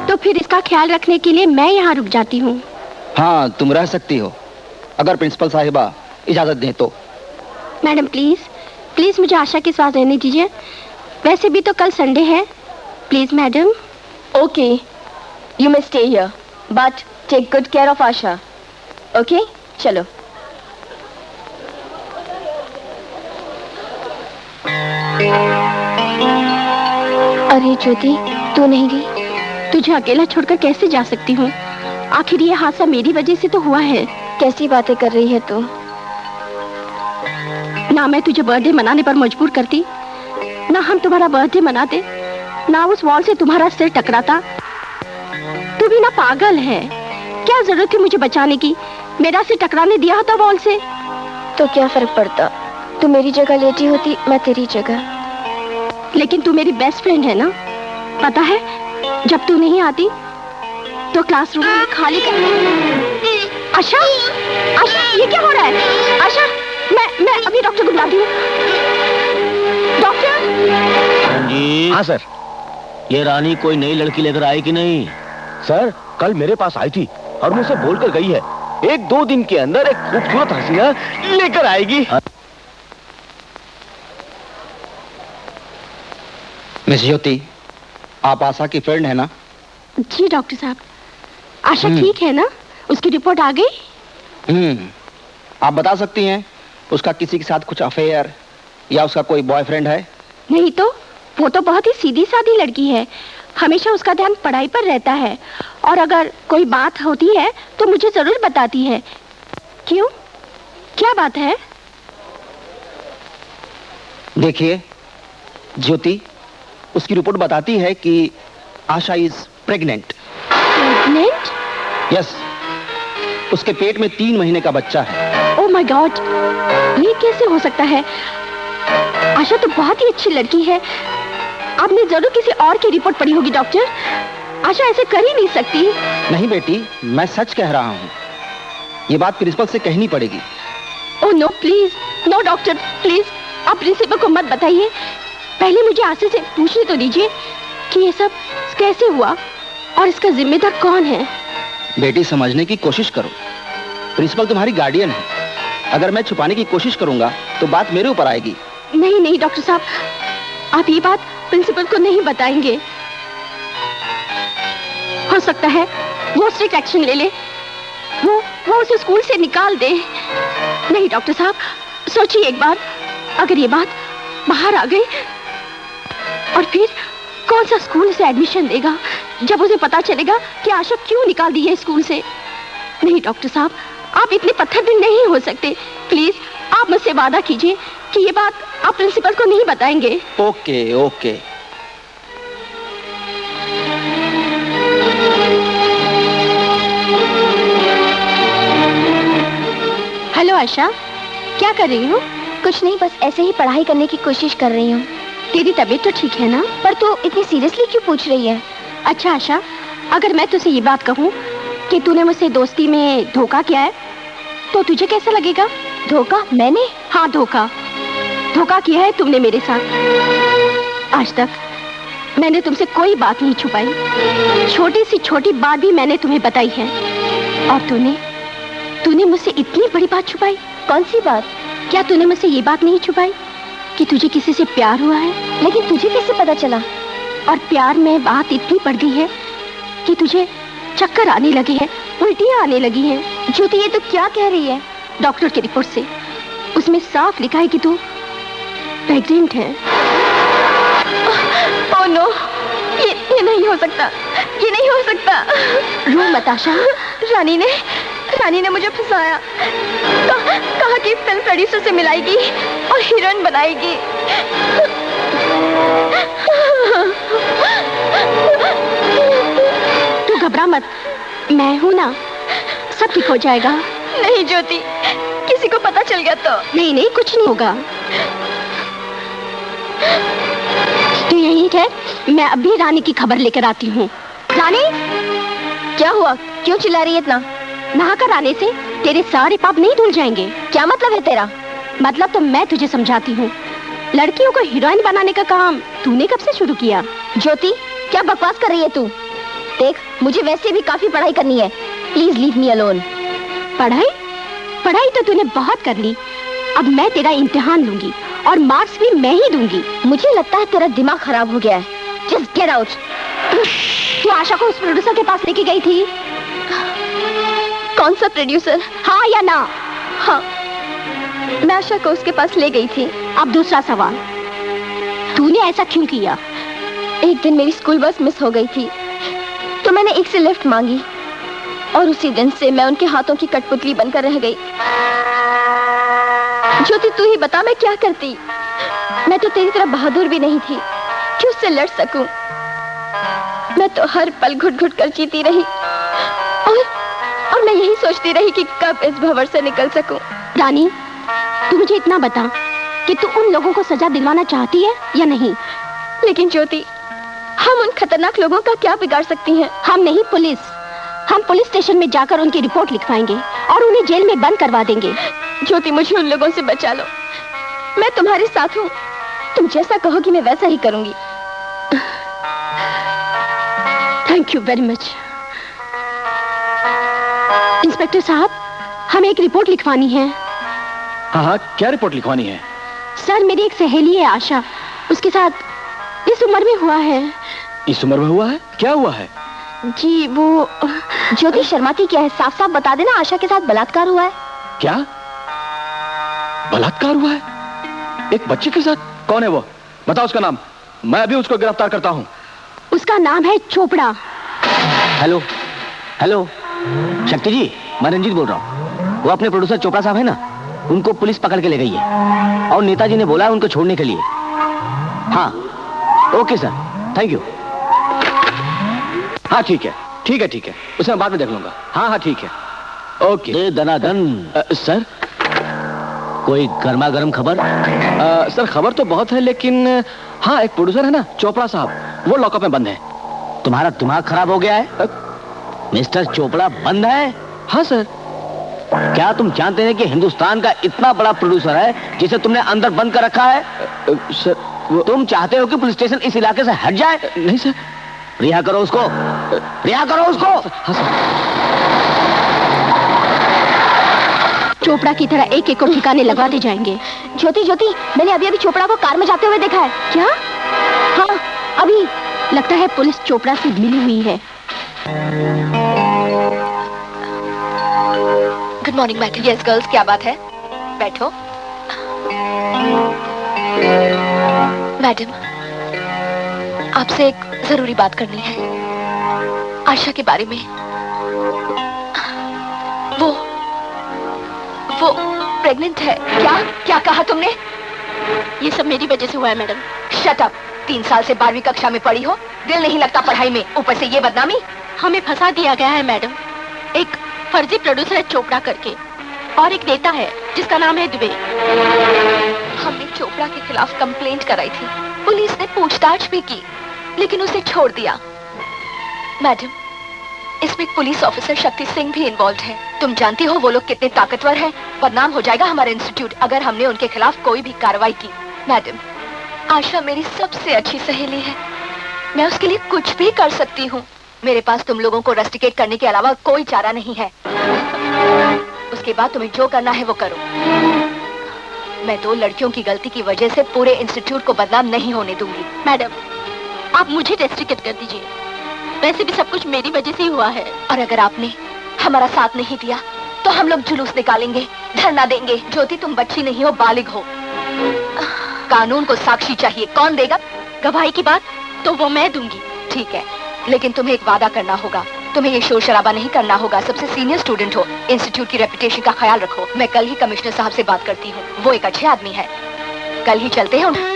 तो फिर इसका ख्याल रखने के लिए मैं यहाँ रुक जाती हूँ। हाँ, तुम रह सकती हो, अगर प्रिंसिपल साहिबा इजाजत दें तो। मैडम प्लीज, प्लीज मुझे आशा की सांस लेने दीजिए। वैसे भी तो कल संडे है। Please madam. Okay, you may stay here, but take good care of Asha. Okay, चलो। अरे ज्योति, तू नहीं गई? तुझे अकेला छोड़कर कैसे जा सकती हूँ? आखिर ये हादसा मेरी वजह से तो हुआ है। कैसी बातें कर रही है तू? ना मैं तुझे बर्थडे मनाने पर मजबूर करती, ना हम तुम्हारा बर्थडे मनाते, ना उस वॉल से तुम्हारा सिर टकराता। तू भी ना पागल है। क्या जरूरत थी मुझे बचाने की? मेरा सिर टकराने दिया होता वॉल से तो क्या फर्क पड़ता? तू मेरी जगह लेटी होती, मैं तेरी जगह। लेकिन तू मेरी बेस्ट फ्रेंड है ना? पता है, जब तू नहीं आती तो क्लासरूम में खाली कर। आशा, आशा, ये क्या हो रहा है? आशा, मैं अभी डॉक्टर को बुलाती हूँ। डॉक्टर। जी। हाँ सर। ये रानी कोई नई लड़की लेकर आई कि नहीं? सर, कल मेरे पास आई थी और मुझसे बोलकर गई है 1-2 दिन के अंदर एक खूबसूरत हसीना लेकर आएगी। मिस ज्योति, आप आशा की फ्रेंड है ना? जी डॉक्टर साहब। आशा ठीक है ना? उसकी रिपोर्ट आ गई? आप बता सकती हैं उसका किसी के साथ कुछ अफेयर या उसका कोई बॉयफ्रेंड है? नहीं तो, वो तो बहुत ही सीधी सादी लड़की है। हमेशा उसका ध्यान पढ़ाई पर रहता है, और अगर कोई बात होती है तो मुझे जरूर बताती है। क्यों, क्या बात है? देखिए ज्योति, उसकी रिपोर्ट बताती है कि आशा इज प्रेग्नेंट। प्रेग्नेंट? यस, उसके पेट में 3 महीने का बच्चा है। ओह माय गॉड, ये कैसे हो सकता है? आशा तो बहुत ही अच्छी लड़की है। आपने जरूर किसी और की रिपोर्ट पढ़ी होगी डॉक्टर। आशा ऐसे कर ही नहीं सकती। नहीं बेटी, मैं सच कह रहा हूँ। ये बात प्रिंसिपल से कहनी पड़ेगी। Oh no please, no doctor please, आप प्रिंसिपल को मत बताइए। पहले मुझे आशा से पूछने तो दीजिए कि ये सब कैसे हुआ और इसका जिम्मेदार कौन है। बेटी, समझने की कोशिश करो। प्रिंसिपल तुम्हारी गार्डियन है। अगर मैं छुपाने की कोशिश करूंगा तो बात मेरे ऊपर आएगी। नहीं नहीं डॉक्टर साहब, आप ये बात प्रिंसिपल को नहीं बताएंगे। हो सकता है वो स्ट्रिक्ट एक्शन ले ले, वो उसे स्कूल से निकाल दे। नहीं डॉक्टर साहब, सोचिए एक बार, अगर ये बात बाहर आ गई और फिर कौन सा स्कूल से एडमिशन देगा जब उसे पता चलेगा कि आशा क्यों निकाल दी है स्कूल से। नहीं डॉक्टर साहब, आप इतने पत्थर दिल नहीं हो सकते। प्लीज आप मुझसे वादा कीजिए कि ये बात आप प्रिंसिपल को नहीं बताएंगे। Okay okay. हेलो आशा, क्या कर रही हो? कुछ नहीं, बस ऐसे ही पढ़ाई करने की कोशिश कर रही हूँ। तेरी तबीयत तो ठीक है ना? पर तू इतनी सीरियसली क्यों पूछ रही है? अच्छा आशा, अगर मैं तुझसे ये बात कहूँ कि तूने मुझसे दोस्ती में धोखा किया है तो तुझे कैसा लगेगा? धोखा? मैंने? हाँ धोखा किया है तुमने मेरे साथ। आज तक मैंने तुमसे कोई बात नहीं छुपाई। छोटी सी छोटी बात भी मैंने तुम्हें बताई है, और तूने मुझसे इतनी बड़ी बात छुपाई। कौन सी बात? क्या तूने मुझसे ये बात नहीं छुपाई कि तुझे किसी से प्यार हुआ है? लेकिन तुझे कैसे पता चला? और प्यार में बात इतनी बढ़ गई है कि तुझे चक्कर आने लगे हैं, उल्टियां आने लगी हैं। ज्योति, ये तो क्या कह रही है? डॉक्टर की रिपोर्ट से उसमें साफ लिखा है कि तू प्रेग्नेंट है। ओह नो, ये नहीं हो सकता, ये नहीं हो सकता। रो मत आशा। रानी ने मुझे फंसाया। कहा कि फिल्म प्रोड्यूसर से मिलाएगी और हीरोइन बनाएगी। तू घबरा मत, मैं हूं ना, सब ठीक हो जाएगा। नहीं ज्योति, किसी को पता चल गया तो? नहीं, कुछ नहीं होगा। तू यहीं है, मैं अभी रानी की खबर लेकर आती हूँ। रानी, क्या हुआ? क्यों चिल्ला रही है इतना? नहाकर आने से तेरे सारे पाप नहीं धुल जाएंगे। क्या मतलब है तेरा? मतलब तो मैं तुझे समझाती हूँ। लड़कियों को हीरोइन बनाने का काम तूने कब से शुरू किया? ज्योति, क्या बकवास कर रही है तू? देख, मुझे वैसे भी काफी पढ़ाई करनी है। Please leave me alone. पढ़ाई तो तूने बहुत कर ली। अब मैं तेरा इम्तिहान लूंगी और मार्क्स भी मैं ही दूंगी। मुझे लगता है तेरा दिमाग खराब हो गया है। Just get out. तू आशा को उस प्रोड्यूसर के पास लेके गई थी? कौन सा प्रोड्यूसर? हाँ या ना? हाँ, मैं आशा को उसके पास ले गई थी। अब दूसरा सवाल, तूने ऐसा क्यों किया? एक दिन मेरी स्कूल बस मिस हो गई थी, तो मैंने एक से लिफ्ट मांगी और उसी दिन से मैं उनके हाथों की कठपुतली बनकर रह गई। ज्योति, तू ही बता मैं क्या करती? मैं तो तेरी तरह बहादुर भी नहीं थी कि उससे लड़ सकूं। मैं तो हर पल घुट घुट कर जीती रही और मैं यही सोचती रही कि कब इस भंवर से निकल सकूं। रानी, तू मुझे इतना बता कि तू उन लोगों को सजा दिलवाना चाहती है या नहीं? लेकिन ज्योति, हम उन खतरनाक लोगों का क्या बिगाड़ सकती हैं? हम नहीं, पुलिस। हम पुलिस स्टेशन में जाकर उनकी रिपोर्ट लिखवाएंगे और उन्हें जेल में बंद करवा देंगे। ज्योति, मुझे उन लोगों से बचा लो। मैं तुम्हारे साथ हूँ। तुम जैसा कहोगी मैं वैसा ही करूंगी। Thank you very much. Inspector साहब, हमें एक रिपोर्ट लिखवानी है। हाँ, क्या रिपोर्ट लिखवानी है? सर, मेरी एक सहेली है आशा, उसके साथ इस उम्र में हुआ है। इस उम्र में हुआ है? क्या हुआ है? जी वो ज्योति शर्माती क्या है? साफ साफ बता देना, आशा के साथ बलात्कार हुआ है। क्या बलात्कार हुआ है? एक बच्चे के साथ? कौन है वो? बताओ उसका नाम, मैं अभी उसको गिरफ्तार करता हूँ। उसका नाम है चोपड़ा। हेलो शक्ति जी, मैं रंजीत बोल रहा हूँ। वो अपने प्रोड्यूसर चोपड़ा साहब है ना, उनको पुलिस पकड़ के ले गई है और नेताजी ने बोला है उनको छोड़ने के लिए। हाँ, ओके सर, थैंक यू। हाँ ठीक है, उसे मैं बाद में देख लूंगा। हाँ ठीक है, ओके। दनादन। सर, कोई गर्मा गर्म खबर? सर, खबर तो बहुत है, लेकिन हाँ, एक प्रोड्यूसर है ना चोपड़ा साहब, वो लॉकअप में बंद है। तुम्हारा दिमाग खराब हो गया है? मिस्टर चोपड़ा बंद है? हाँ सर। क्या तुम जानते हैं कि हिंदुस्तान का इतना बड़ा प्रोड्यूसर है जिसे तुमने अंदर बंद कर रखा है? सर, तुम चाहते हो कि पुलिस स्टेशन इस इलाके से हट जाए? नहीं सर। रिहा करो उसको, रिहा करो उसको। हाँ सर। चोपड़ा की तरह एक एक को ठिकाने लगवाते जाएंगे। ज्योति, मैंने अभी चोपड़ा को कार में जाते हुए देखा है। क्या? हाँ, अभी। लगता है पुलिस चोपड़ा से मिली हुई है। Good morning madam. Yes girls, क्या बात है? बैठो। मैडम, आपसे एक जरूरी बात करनी है, आशा के बारे में। वो प्रेग्नेंट है। क्या कहा तुमने? ये सब मेरी वजह से हुआ है मैडम। Shut up. 3 साल से 12वीं कक्षा में पढ़ी हो, दिल नहीं लगता पढ़ाई में, ऊपर से ये बदनामी। हमें फंसा दिया गया है मैडम। एक फर्जी प्रोड्यूसर है चोपड़ा करके, और एक नेता है जिसका नाम है दुबे। हमने चोपड़ा के खिलाफ कंप्लेंट कराई थी, पुलिस ने पूछताछ भी की, लेकिन उसे छोड़ दिया। मैडम, इसमें एक पुलिस ऑफिसर शक्ति सिंह भी इन्वॉल्व है। तुम जानती हो वो लोग कितने ताकतवर हैं। बदनाम हो जाएगा हमारा इंस्टीट्यूट अगर हमने उनके खिलाफ कोई भी कार्रवाई की। मैडम, आशा मेरी सबसे अच्छी सहेली है, मैं उसके लिए कुछ भी कर सकती हूँ। मेरे पास तुम लोगों को रस्टिकेट करने के अलावा कोई चारा नहीं है। उसके बाद तुम्हें जो करना है वो करो। मैं तो लड़कियों की गलती की वजह से पूरे इंस्टीट्यूट को बदनाम नहीं होने दूंगी। मैडम, आप मुझे टेस्टिकेट कर दीजिए। वैसे भी सब कुछ मेरी वजह से ही हुआ है। और अगर आपने हमारा साथ नहीं दिया तो हम लोग जुलूस निकालेंगे, धरना देंगे। ज्योति, तुम बच्ची नहीं हो, बालिग हो। कानून को साक्षी चाहिए, कौन देगा? गवाही की बात तो वो मैं दूंगी। ठीक है, लेकिन तुम्हें एक वादा करना होगा। तुम्हें ये शोर शराबा नहीं करना होगा। सबसे सीनियर स्टूडेंट हो, इंस्टीट्यूट की रेपुटेशन का ख्याल रखो। मैं कल ही कमिश्नर साहब से बात करती हूँ, वो एक अच्छे आदमी है। कल ही चलते हैं।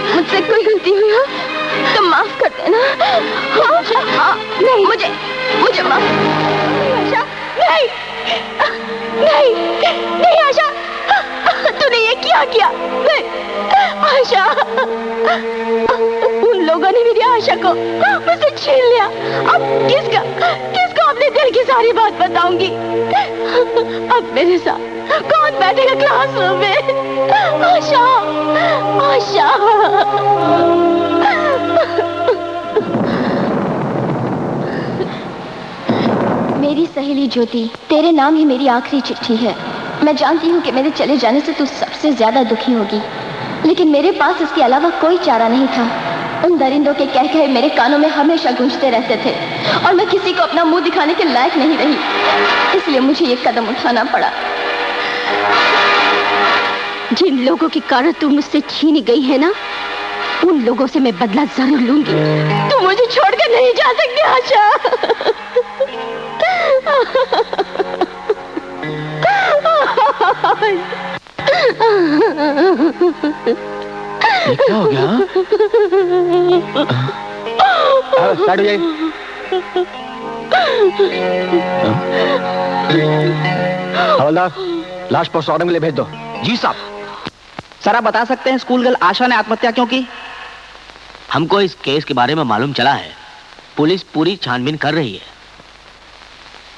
मुझसे कोई गलती हुई हो तो माफ कर देना। नहीं, मुझे माफ। आशा, नहीं नहीं नहीं आशा, तूने ये क्या किया? नहीं आशा, उन लोगों ने मेरी आशा को मुझसे छीन लिया। अब किसको अपने दिल की सारी बात बताऊंगी? अब मेरे साथ कौन बैठेगा क्लासरूम में? आशा, आशा। मेरी सहेली ज्योति, तेरे नाम ही मेरी आखिरी चिट्ठी है। मैं जानती हूँ कि मेरे चले जाने से तू सबसे ज्यादा दुखी होगी, लेकिन मेरे पास इसके अलावा कोई चारा नहीं था। उन दरिंदों के कह कहे मेरे कानों में हमेशा गूंजते रहते थे और मैं किसी को अपना मुंह दिखाने के लायक नहीं रही, इसलिए मुझे ये कदम उठाना पड़ा। जिन लोगों के कारण तू मुझसे छीनी गई है ना, उन लोगों से मैं बदला जरूर लूंगी। तू मुझे छोड़कर नहीं जा सकती आशा। ये क्या हो गया? स्टार्ट हो जाए। हवलदार, लाश पोस्टमार्टम के लिए भेज दो। जी साहब। सर, आप बता सकते हैं स्कूल गर्ल आशा ने आत्महत्या क्यों की? हमको इस केस के बारे में मालूम चला है। पुलिस पूरी छानबीन कर रही है।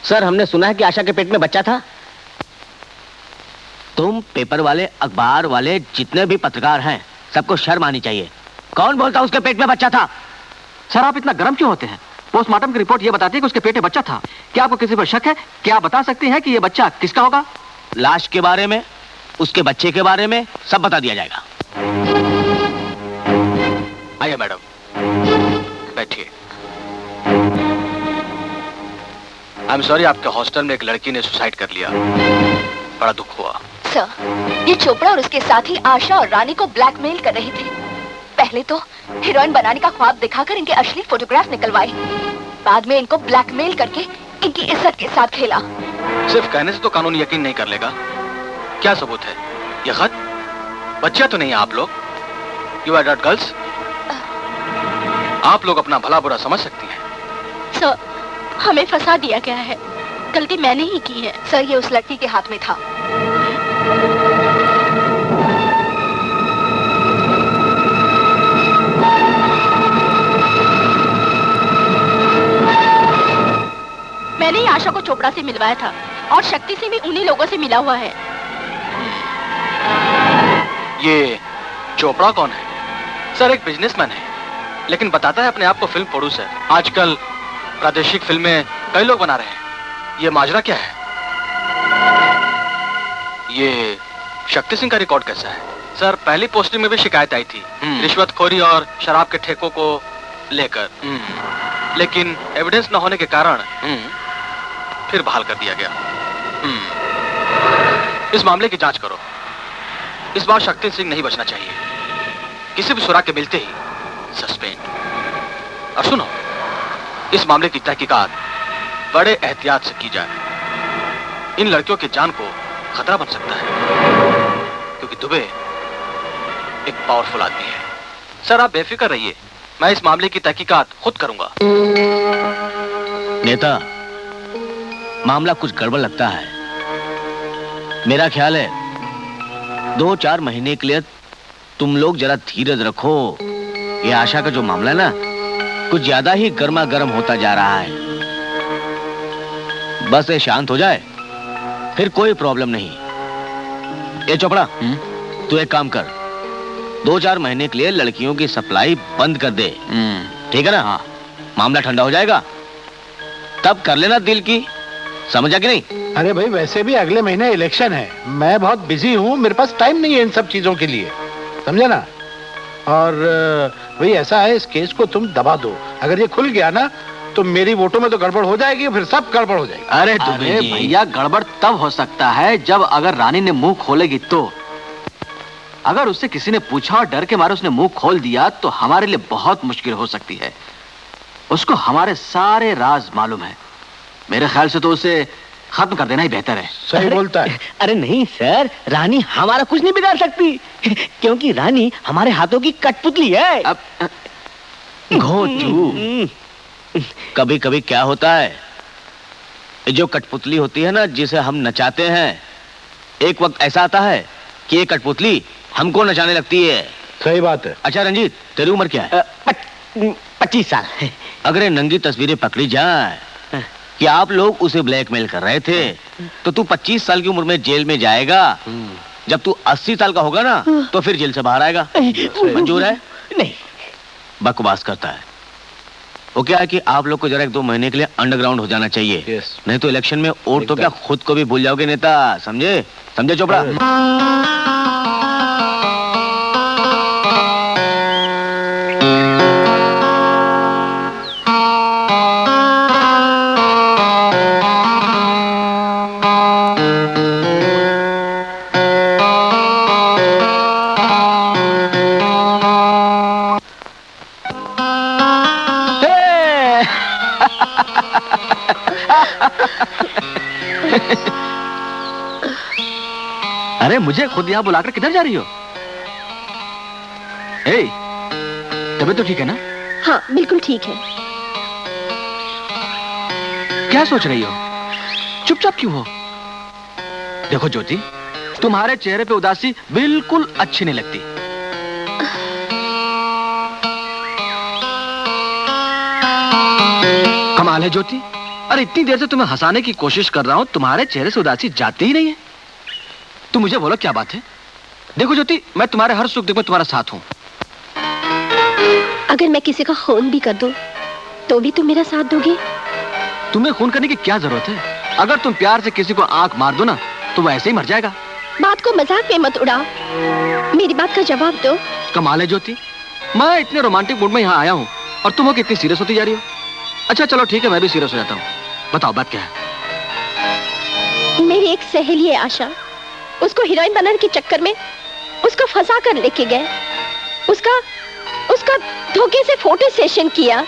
सर, हमने सुना है कि आशा के पेट में बच्चा था। तुम पेपर वाले, अखबार वाले, जितने भी पत्रकार हैं, सबको शर्म आनी चाहिए। कौन बोलता उसके पेट में बच्चा था? सर, आप इतना गर्म क्यों होते हैं? पोस्टमार्टम की रिपोर्ट ये बताती है कि उसके पेट में बच्चा था। क्या आपको किसी पर शक है? क्या आप बता सकती हैं कि ये बच्चा किसका होगा? लाश के बारे में, उसके बच्चे के बारे में सब बता दिया जाएगा। आइए मैडम, बैठिए। आई एम सॉरी, आपके हॉस्टल में एक लड़की ने सुसाइड कर लिया। बड़ा दुख हुआ। सर, ये चोपड़ा और उसके साथी आशा और रानी को ब्लैकमेल कर रहे थे। पहले तो हीरोइन बनाने का ख्वाब दिखाकर इनके अश्लील फोटोग्राफ निकलवाए, बाद में इनको ब्लैकमेल करके इनकी इज्जत के साथ खेला। सिर्फ कहने से तो कानून यकीन नहीं कर लेगा। क्या सबूत है? ये खत? बच्चियां तो नहीं आप लोग, यू आर नॉट गर्ल्स। आप लोग अपना भला बुरा समझ सकती हैं। सर, हमें फंसा दिया गया है, गलती मैंने ही की है। सर, ये उस लड़की के हाथ में था। मैंने ही आशा को चोपड़ा से मिलवाया था और शक्ति से भी उन्हीं लोगों से मिला हुआ है। ये चोपड़ा कौन है? सर, एक बिजनेसमैन है, लेकिन बताता है अपने आप को फिल्म प्रोड्यूसर। आजकल प्रादेशिक फिल्में कई लोग बना रहे हैं। ये माजरा क्या है? ये शक्ति सिंह का रिकॉर्ड कैसा है? सर, पहली पोस्टिंग में भी शिकायत आई थी रिश्वतखोरी और शराब के ठेकों को लेकर, लेकिन एविडेंस न होने के कारण फिर बहाल कर दिया गया। इस मामले की जांच करो। इस बार शक्ति सिंह नहीं बचना चाहिए। किसी भी सुराग के मिलते ही सस्पेंड। और सुनो, इस मामले की तहकीकात बड़े एहतियात से की जाए। इन लड़कियों की जान को खतरा बन सकता है, क्योंकि दुबे एक पावरफुल आदमी है। सर, आप बेफिक्र रहिए, मैं इस मामले की तहकीकात खुद करूंगा। नेता, मामला कुछ गड़बड़ लगता है। मेरा ख्याल है 2-4 महीने के लिए तुम लोग जरा धीरज रखो। ये आशा का जो मामला है ना, कुछ ज्यादा ही गर्मा गर्म होता जा रहा है। बस ये शांत हो जाए, फिर कोई प्रॉब्लम नहीं। ये चोपड़ा, तू एक काम कर, 2-4 महीने के लिए लड़कियों की सप्लाई बंद कर दे, ठीक है ना? हाँ। मामला ठंडा हो जाएगा, तब कर लेना दिल की, समझा कि नहीं? अरे भाई, वैसे भी अगले महीने इलेक्शन है, मैं बहुत बिजी हूँ, मेरे पास टाइम नहीं है इन सब चीजों के लिए, समझा ना? और भाई ऐसा है, इस केस को तुम दबा दो। अगर ये खुल गया ना, तो मेरी वोटों में तो गड़बड़ हो जाएगी, फिर सब गड़बड़ हो जाएगी। अरे भैया, गड़बड़ तब हो सकता है जब अगर रानी ने मुंह खोलेगी तो। अगर उससे किसी ने पूछा और डर के मारे उसने मुंह खोल दिया तो हमारे लिए बहुत मुश्किल हो सकती है। उसको हमारे सारे राज मालूम है। मेरे ख्याल से तो उसे खत्म कर देना ही बेहतर है। सही बोलता है। अरे नहीं सर, रानी हमारा कुछ नहीं बिगाड़ सकती, क्योंकि रानी हमारे हाथों की कठपुतली है। अब घोंचू, कभी कभी क्या होता है, जो कठपुतली होती है ना, जिसे हम नचाते हैं, एक वक्त ऐसा आता है कि ये कठपुतली हमको नचाने लगती है। सही बात है। अच्छा रंजीत, तेरी उम्र क्या है? 25 साल। अगर ये नंगी तस्वीरें पकड़ी जाए कि आप लोग उसे ब्लैकमेल कर रहे थे, तो तू 25 साल की उम्र में जेल में जाएगा। जब तू 80 साल का होगा ना, तो फिर जेल से बाहर आएगा। मंजूर है? नहीं। बकवास करता है। वो क्या है कि आप लोग को जरा 1-2 महीने के लिए अंडरग्राउंड हो जाना चाहिए। नहीं तो इलेक्शन में वोट तो क्या, खुद को भी भूल जाओगे नेता। समझे? समझे चोपड़ा? अरे मुझे खुद यहाँ बुलाकर किधर जा रही हो? ए, तबीयत तो ठीक है ना? हाँ, बिल्कुल ठीक है। क्या सोच रही हो? चुपचाप क्यों हो? देखो ज्योति, तुम्हारे चेहरे पे उदासी बिल्कुल अच्छी नहीं लगती। कमाल है ज्योति, अरे इतनी देर से तुम्हें हंसाने की कोशिश कर रहा हूं, तुम्हारे चेहरे से उदासी जाती ही नहीं है। तुम मुझे बोलो क्या बात है? देखो ज्योति, मैं तुम्हारे हर सुख दुख में तुम्हारा साथ हूं। अगर मैं किसी का खून भी कर दूं, तो भी तुम मेरा साथ दोगे? तुम्हें खून करने की क्या जरूरत है? अगर तुम प्यार से किसी को आंख मार दो ना, तो वो ऐसे ही मर जाएगा। बात को मजाक में मत उड़ाओ, मेरी बात का जवाब दो। कमाल है ज्योति, मैं इतने रोमांटिक मूड में यहाँ आया हूँ और तुम हो कितनी सीरियस होती जा रही हो। अच्छा चलो ठीक है, मैं भी सीरियस हो जाता हूँ। बताओ बात क्या है? मेरी एक सहेली है आशा, उसको हीरोइन बनाने के चक्कर में उसको फंसा कर लेके गए। उसका धोखे से फोटो सेशन किया,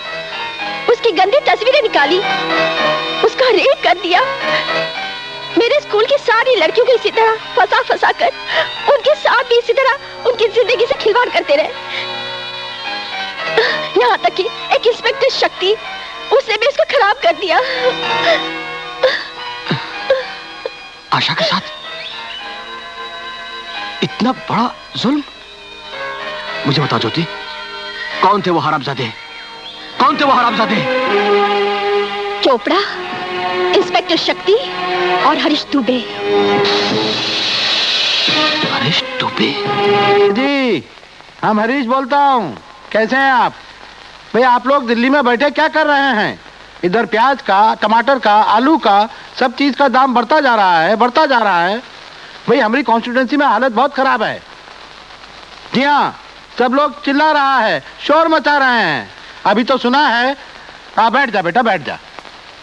उसकी गंदी तस्वीरें निकाली, उसका रेप कर दिया। मेरे स्कूल की सारी लड़कियों को इसी तरह फंसा कर, उनके साथ भी इसी तरह की जिंदगी से खिलवाड़ करते रहे। यहाँ तक कि एक इंस्पेक्टर शक्ति, उसने भी उसको खराब कर दिया। आशा के साथ इतना बड़ा जुल्म? मुझे बताओ ज्योति, कौन थे वो हरामजादे? कौन थे वो हरामजादे? चोपड़ा, इंस्पेक्टर शक्ति और हरीश दुबे। हरीश दुबे? जी, हम हरीश बोलता हूँ। कैसे हैं आप? भाई आप लोग दिल्ली में बैठे क्या कर रहे हैं? इधर प्याज का, टमाटर का, आलू का, सब चीज का दाम बढ़ता जा रहा है, बढ़ता जा रहा है। भाई हमारी कॉन्स्टिट्यूंसी में हालत बहुत खराब है। जी हाँ, सब लोग चिल्ला रहा है, शोर मचा रहे हैं। अभी तो सुना है। बैठ जा बेटा, बैठ जा।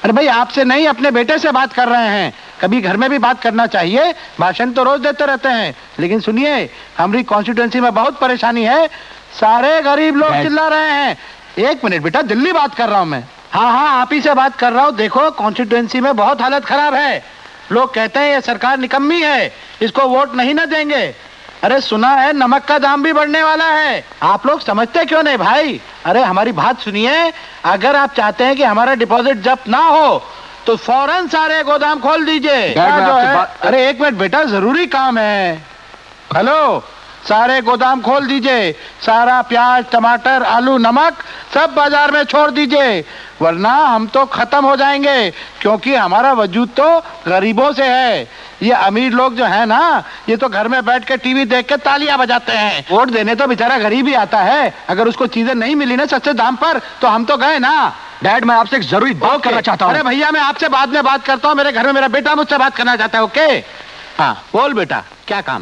अरे भाई आपसे नहीं, अपने बेटे से बात कर रहे हैं। कभी घर में भी बात करना चाहिए। भाषण तो रोज देते रहते हैं, लेकिन सुनिए, हमारी कॉन्स्टिट्यूंसी में बहुत परेशानी है। सारे गरीब लोग चिल्ला रहे हैं। एक मिनट बेटा, दिल्ली बात कर रहा हूँ मैं। हाँ हाँ, आप ही से बात कर रहा हूँ। देखो, कॉन्स्टिट्यूंसी में बहुत हालत खराब है। लोग कहते हैं ये सरकार निकम्मी है, इसको वोट नहीं ना देंगे। अरे सुना है नमक का दाम भी बढ़ने वाला है। आप लोग समझते क्यों नहीं भाई? अरे हमारी बात सुनिए, अगर आप चाहते हैं कि हमारा डिपॉजिट जब्त ना हो तो फौरन सारे गोदाम खोल दीजिए। अरे एक मिनट बेटा, जरूरी काम है। हेलो, सारे गोदाम खोल दीजिए। सारा प्याज, टमाटर, आलू, नमक सब बाजार में छोड़ दीजिए, वरना हम तो खत्म हो जाएंगे। क्योंकि हमारा वजूद तो गरीबों से है। ये अमीर लोग जो है ना, ये तो घर में बैठ के टीवी देख के तालियां बजाते हैं। वोट देने तो बेचारा गरीब ही आता है। अगर उसको चीजें नहीं मिली ना सस्ते दाम पर, तो हम तो गए ना। डैड, मैं आपसे एक जरूरी बात करना चाहता हूँ। अरे भैया, मैं आपसे बाद में बात करता हूँ। मेरे घर में मेरा बेटा मुझसे बात करना चाहता है। ओके, हाँ बोल बेटा, क्या काम?